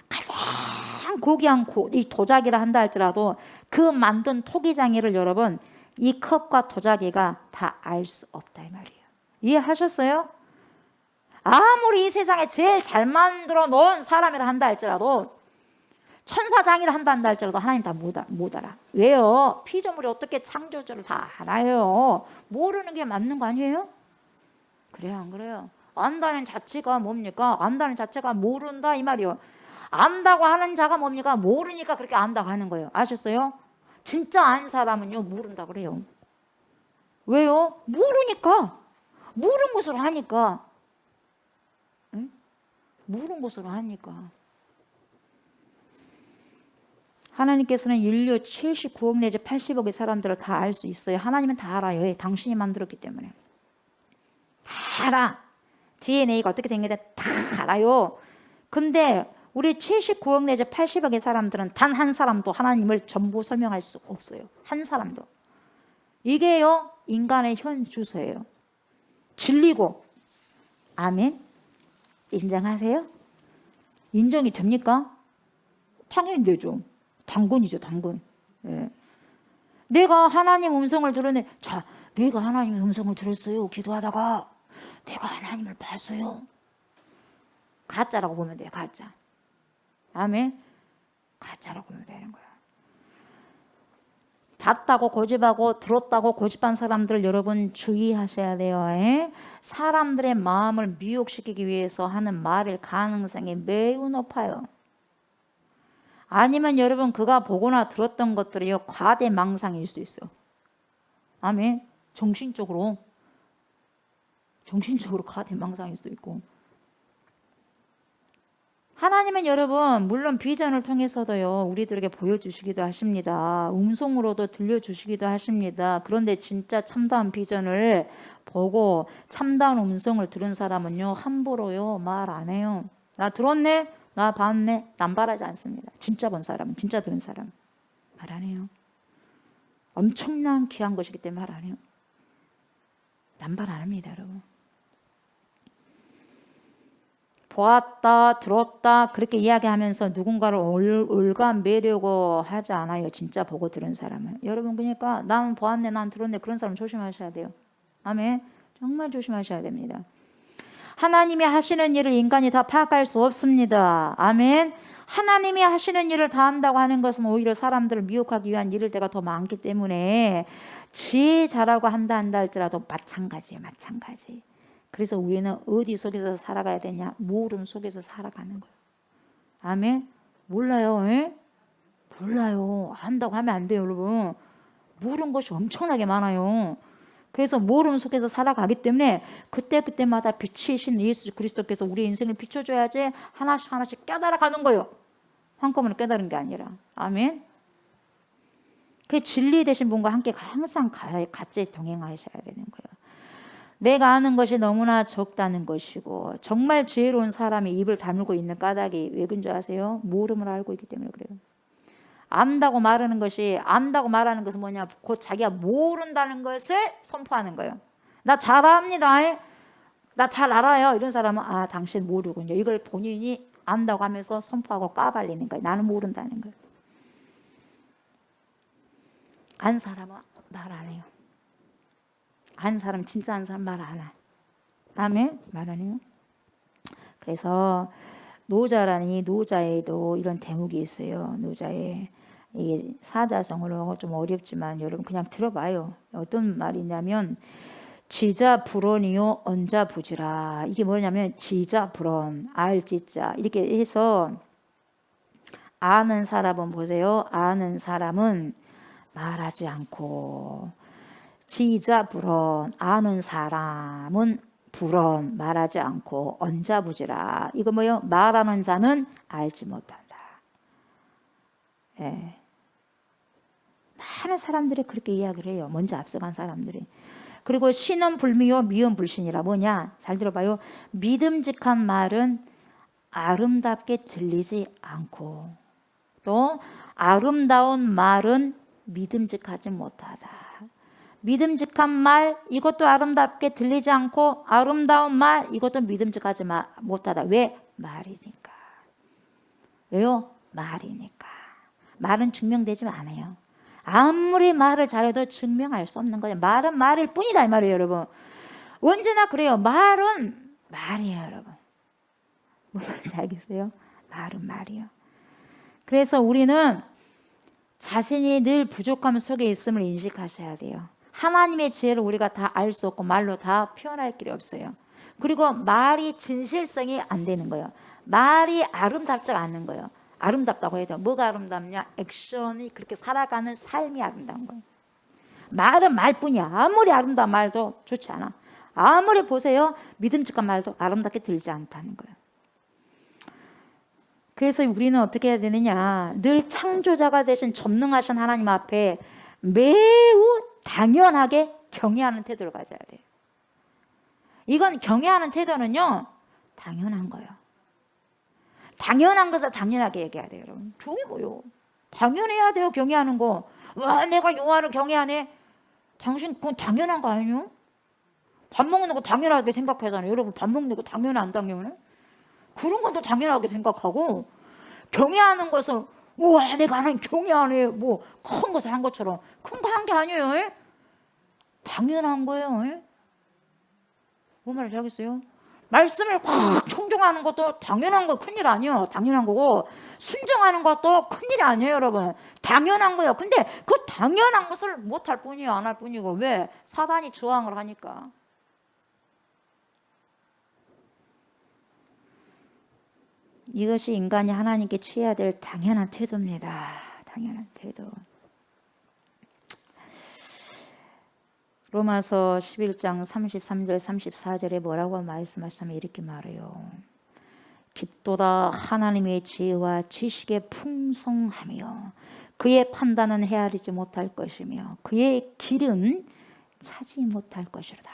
가장 고귀한 이 도자기라 한다 할지라도 그 만든 토기장이를 여러분 이 컵과 도자기가 다 알 수 없다 이 말이에요. 이해하셨어요? 아무리 이 세상에 제일 잘 만들어 놓은 사람이라 한다 할지라도 천사장이라 한다 할지라도 하나님 다 못 알아. 왜요? 피조물이 어떻게 창조주를 다 알아요? 모르는 게 맞는 거 아니에요? 그래요 안 그래요? 안다는 자체가 뭡니까? 안다는 자체가 모른다 이 말이요. 안다고 하는 자가 뭡니까? 모르니까 그렇게 안다고 하는 거예요. 아셨어요? 진짜 안 사람은요 모른다 그래요. 왜요? 모르니까. 모르는 것으로 하니까. 응? 모르는 것으로 하니까. 하나님께서는 인류 79억 내지 80억의 사람들을 다 알 수 있어요. 하나님은 다 알아요. 당신이 만들었기 때문에. 다 알아. DNA가 어떻게 된 게 다 알아요. 근데 우리 79억 내지 80억의 사람들은 단 한 사람도 하나님을 전부 설명할 수 없어요. 한 사람도. 이게요 인간의 현 주소예요. 진리고. 아멘. 인정하세요? 인정이 됩니까? 당연히 되죠. 당근이죠, 당근. 예. 내가 하나님 음성을 들었네. 자, 내가 하나님의 음성을 들었어요. 기도하다가 내가 하나님을 봤어요. 가짜라고 보면 돼요, 가짜. 아멘. 가짜라고 보면 되는 거야. 봤다고 고집하고 들었다고 고집한 사람들 여러분 주의하셔야 돼요. 예? 사람들의 마음을 미혹시키기 위해서 하는 말일 가능성이 매우 높아요. 아니면 여러분 그가 보거나 들었던 것들이요 과대망상일 수 있어. 아멘. 정신적으로 과대망상일 수도 있고. 하나님은 여러분 물론 비전을 통해서도요 우리들에게 보여주시기도 하십니다. 음성으로도 들려주시기도 하십니다. 그런데 진짜 참다운 비전을 보고 참다운 음성을 들은 사람은요 함부로요 말 안 해요. 나 들었네, 나 봤네, 남발하지 않습니다. 진짜 본 사람은, 진짜 들은 사람 말 안 해요. 엄청난 귀한 것이기 때문에 말 안 해요. 남발 안 합니다, 여러분. 보았다, 들었다 그렇게 이야기하면서 누군가를 올가매려고 하지 않아요. 진짜 보고 들은 사람은. 여러분 그러니까 난 보았네, 난 들었네 그런 사람 조심하셔야 돼요. 아멘. 정말 조심하셔야 됩니다. 하나님이 하시는 일을 인간이 다 파악할 수 없습니다. 아멘. 하나님이 하시는 일을 다 한다고 하는 것은 오히려 사람들을 미혹하기 위한 일일 때가 더 많기 때문에 지혜자라고 한다 할지라도 마찬가지예요. 마찬가지. 그래서 우리는 어디 속에서 살아가야 되냐? 모름 속에서 살아가는 거예요. 아멘. 몰라요. 에? 몰라요. 한다고 하면 안 돼요, 여러분. 모르는 것이 엄청나게 많아요. 그래서 모름 속에서 살아가기 때문에 그때마다 빛이신 예수 그리스도께서 우리 인생을 비춰줘야지 하나씩 깨달아가는 거예요. 한꺼번에 깨달은 게 아니라. 아멘. 그 진리 되신 분과 함께 항상 같이 동행하셔야 되는 거예요. 내가 아는 것이 너무나 적다는 것이고 정말 지혜로운 사람이 입을 다물고 있는 까닭이 왜 그런 줄 아세요? 모름을 알고 있기 때문에 그래요. 안다고 말하는 것은 뭐냐? 곧 자기가 모른다는 것을 선포하는 거예요. 나 잘 압니다. 나 잘 알아요. 이런 사람은 아 당신 모르군요. 이걸 본인이 안다고 하면서 선포하고 까발리는 거예요. 나는 모른다는 거예요. 안 사람은 말 안 해요. 진짜 안 사람 말 안 해. 아멘? 말 안 해요. 그래서 노자라니 노자에도 이런 대목이 있어요. 노자에 이게 사자성어로 좀 어렵지만 여러분 그냥 들어봐요. 어떤 말이냐면 지자불언이요 언자부지라. 이게 뭐냐면 지자불언 알지자 이렇게 해서 아는 사람은 보세요. 아는 사람은 말하지 않고 지자불언 아는 사람은 불언 말하지 않고 언자부지라. 이거 뭐요? 말하는 자는 알지 못한다. 예. 많은 사람들이 그렇게 이야기를 해요. 먼저 앞서간 사람들이. 그리고 신은 불미요 미은 불신이라. 뭐냐? 잘 들어봐요. 믿음직한 말은 아름답게 들리지 않고, 또 아름다운 말은 믿음직하지 못하다. 믿음직한 말, 이것도 아름답게 들리지 않고, 아름다운 말, 이것도 믿음직하지 못하다. 왜? 말이니까. 왜요? 말이니까. 말은 증명되지 않아요. 아무리 말을 잘해도 증명할 수 없는 거예요. 말은 말일 뿐이다 이 말이에요, 여러분. 언제나 그래요. 말은 말이에요, 여러분. 무슨 말인지 알겠어요? 말은 말이에요. 그래서 우리는 자신이 늘 부족함 속에 있음을 인식하셔야 돼요. 하나님의 지혜를 우리가 다 알 수 없고 말로 다 표현할 길이 없어요. 그리고 말이 진실성이 안 되는 거예요. 말이 아름답지 않는 거예요. 아름답다고 해도 뭐가 아름답냐? 액션이 그렇게 살아가는 삶이 아름다운 거예요. 말은 말뿐이야. 아무리 아름다운 말도 좋지 않아. 아무리 보세요. 믿음직한 말도 아름답게 들지 않다는 거예요. 그래서 우리는 어떻게 해야 되느냐? 늘 창조자가 되신 전능하신 하나님 앞에 매우 당연하게 경외하는 태도를 가져야 돼요. 이건 경외하는 태도는요, 당연한 거예요. 당연한 것을 당연하게 얘기해야 돼요, 여러분. 저게 뭐요? 당연해야 돼요, 경외하는 거. 와, 내가 여호와를 경외하네. 당신 그건 당연한 거 아니에요? 밥 먹는 거 당연하게 생각하잖아요. 여러분 밥 먹는 거 당연해 안 당연해? 그런 것도 당연하게 생각하고, 경외하는 것은 우와 내가 하나님 경외하네 뭐 큰 것을 한 것처럼 큰 거 한 게 아니에요. 에? 당연한 거예요. 에? 뭔 말인지 알겠어요? 말씀을 꽉 청종하는 것도 당연한 거 큰일 아니에요. 당연한 거고, 순종하는 것도 큰일이 아니에요, 여러분. 당연한 거예요. 근데 그 당연한 것을 못할 뿐이에요. 안 할 뿐이고. 왜? 사단이 저항을 하니까. 이것이 인간이 하나님께 취해야 될 당연한 태도입니다. 당연한 태도. 로마서 11장 33절 34절에 뭐라고 말씀하시냐면 이렇게 말해요. 깊도다 하나님의 지혜와 지식의 풍성하며 그의 판단은 헤아리지 못할 것이며 그의 길은 차지 못할 것이로다.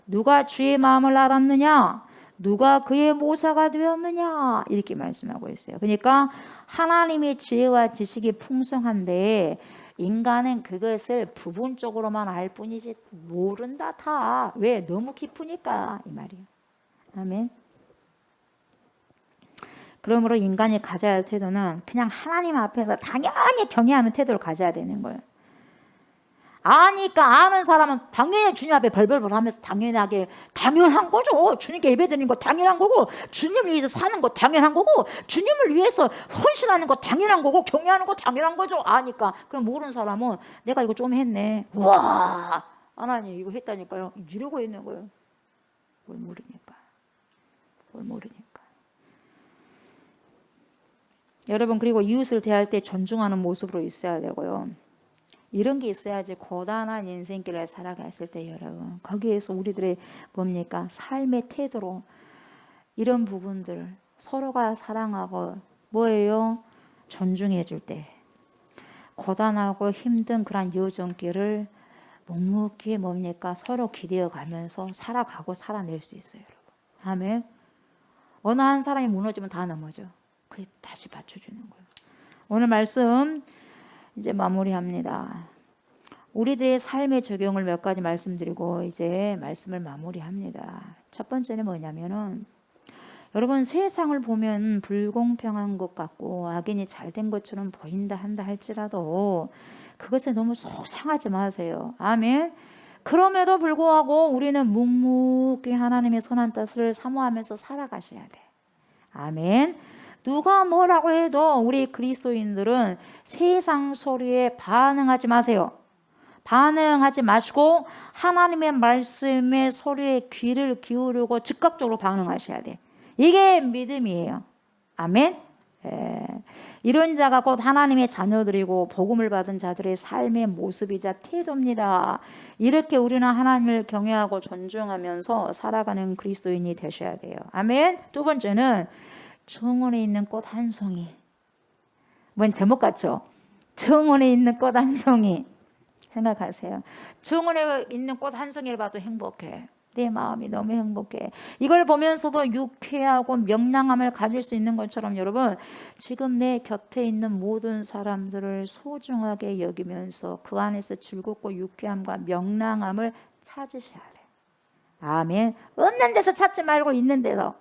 누가 주의 마음을 알았느냐? 누가 그의 모사가 되었느냐? 이렇게 말씀하고 있어요. 그러니까 하나님의 지혜와 지식이 풍성한데 인간은 그것을 부분적으로만 알 뿐이지 모른다 다. 왜? 너무 깊으니까 이 말이에요. 아멘. 그러므로 인간이 가져야 할 태도는 그냥 하나님 앞에서 당연히 경외하는 태도를 가져야 되는 거예요. 아니까 아는 사람은 당연히 주님 앞에 벌벌벌 하면서 당연하게 당연한 거죠. 주님께 예배드리는 거 당연한 거고, 주님을 위해서 사는 거 당연한 거고, 주님을 위해서 헌신하는 거 당연한 거고, 경외하는 거 당연한 거죠. 아니까. 그럼 모르는 사람은 내가 이거 좀 했네. 와, 하나님 이거 했다니까요. 이러고 있는 거예요. 뭘 모르니까. 뭘 모르니까. 여러분, 그리고 이웃을 대할 때 존중하는 모습으로 있어야 되고요. 이런 게 있어야지 고단한 인생길을 살아갔을 때 여러분, 거기에서 우리들의 뭡니까? 삶의 태도로 이런 부분들 서로가 사랑하고 뭐예요? 존중해 줄 때 고단하고 힘든 그런 여정길을 묵묵히 뭡니까? 서로 기대어 가면서 살아가고 살아낼 수 있어요, 여러분. 아멘. 어느 한 사람이 무너지면 다 넘어져. 그게 다시 받쳐주는 거예요. 오늘 말씀 이제 마무리합니다. 우리들의 삶의 적용을 몇 가지 말씀드리고 이제 말씀을 마무리합니다. 첫 번째는 뭐냐면은 여러분, 세상을 보면 불공평한 것 같고 악인이 잘된 것처럼 보인다 한다 할지라도 그것에 너무 속상하지 마세요. 아멘. 그럼에도 불구하고 우리는 묵묵히 하나님의 선한 뜻을 사모하면서 살아가셔야 돼. 아멘. 누가 뭐라고 해도 우리 그리스도인들은 세상 소리에 반응하지 마세요. 반응하지 마시고 하나님의 말씀의 소리에 귀를 기울이고 즉각적으로 반응하셔야 돼. 이게 믿음이에요. 아멘. 이런 자가 곧 하나님의 자녀들이고 복음을 받은 자들의 삶의 모습이자 태도입니다. 이렇게 우리는 하나님을 경외하고 존중하면서 살아가는 그리스도인이 되셔야 돼요. 아멘. 두 번째는 정원에 있는 꽃 한 송이. 뭔 제목 같죠? 정원에 있는 꽃 한 송이. 생각하세요. 정원에 있는 꽃 한 송이를 봐도 행복해. 내 마음이 너무 행복해. 이걸 보면서도 유쾌하고 명랑함을 가질 수 있는 것처럼 여러분, 지금 내 곁에 있는 모든 사람들을 소중하게 여기면서 그 안에서 즐겁고 유쾌함과 명랑함을 찾으셔야 돼. 아멘. 없는 데서 찾지 말고 있는 데서.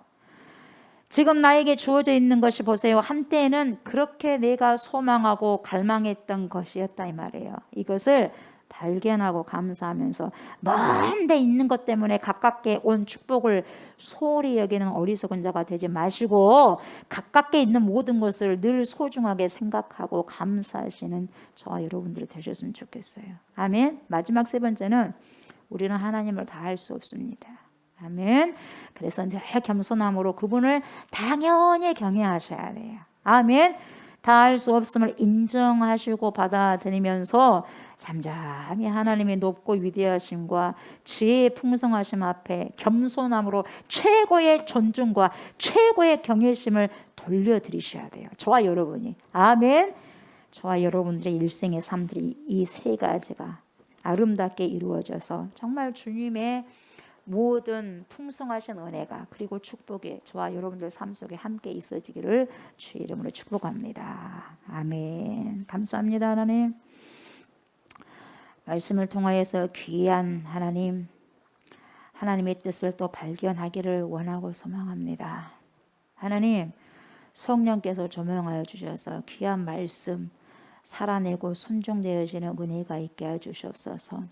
지금 나에게 주어져 있는 것이 보세요. 한때는 그렇게 내가 소망하고 갈망했던 것이었다 이 말이에요. 이것을 발견하고 감사하면서 먼 데 있는 것 때문에 가깝게 온 축복을 소홀히 여기는 어리석은 자가 되지 마시고 가깝게 있는 모든 것을 늘 소중하게 생각하고 감사하시는 저와 여러분들이 되셨으면 좋겠어요. 아멘. 마지막 세 번째는 우리는 하나님을 다 할 수 없습니다. 아멘. 그래서 늘 겸손함으로 그분을 당연히 경외하셔야 돼요. 아멘. 다 할 수 없음을 인정하시고 받아들이면서 잠잠히 하나님의 높고 위대하심과 지혜의 풍성하심 앞에 겸손함으로 최고의 존중과 최고의 경외심을 돌려드리셔야 돼요. 저와 여러분이. 아멘. 저와 여러분들의 일생의 삶들이 이 세 가지가 아름답게 이루어져서 정말 주님의 모든 풍성하신 은혜가 그리고 축복이 저와 여러분들 삶 속에 함께 있어지기를 주의 이름으로 축복합니다. 아멘. 감사합니다. 하나님. 말씀을 통하여서 귀한 하나님, 하나님의 뜻을 또 발견하기를 원하고 소망합니다. 하나님, 성령께서 조명하여 주셔서 귀한 말씀 살아내고 순종되어지는 은혜가 있게 해 주시옵소서.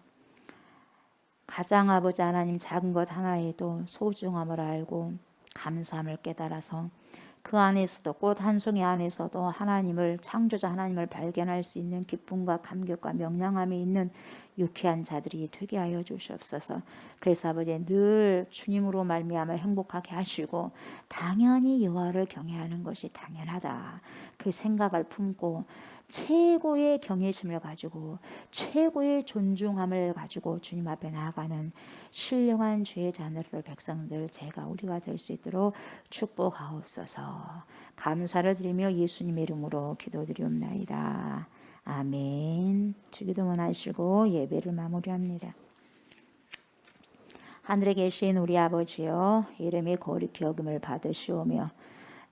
가장아버지 하나님, 작은 것 하나에도 소중함을 알고 감사함을 깨달아서 그 안에서도 꽃 한 송이 안에서도 하나님을, 창조자 하나님을 발견할 수 있는 기쁨과 감격과 명랑함이 있는 유쾌한 자들이 되게 하여 주시옵소서. 그래서 아버지 늘 주님으로 말미암아 행복하게 하시고 당연히 여호와를 경외하는 것이 당연하다, 그 생각을 품고 최고의 경외심을 가지고 최고의 존중함을 가지고 주님 앞에 나아가는 신령한 주의 자녀들 백성들 우리가 될 수 있도록 축복하옵소서. 감사를 드리며 예수님의 이름으로 기도드리옵나이다. 아멘. 주기도문 하시고 예배를 마무리합니다. 하늘에 계신 우리 아버지여, 이름이 거룩히 여김을 받으시오며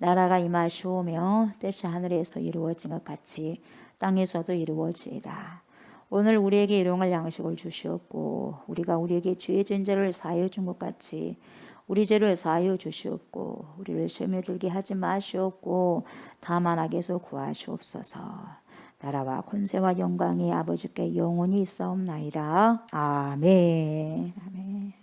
나라가 임하시오며 뜻이 하늘에서 이루어진 것 같이 땅에서도 이루어지이다. 오늘 우리에게 일용할 양식을 주시옵고 우리가 우리에게 죄의 전제를 사하여 준 것 같이 우리 죄를 사하여 주시옵고 우리를 시험에 들게 하지 마시옵고 다만 악에서 구하시옵소서. 나라와 권세와 영광이 아버지께 영원히 있사옵나이다. 아멘. 아멘.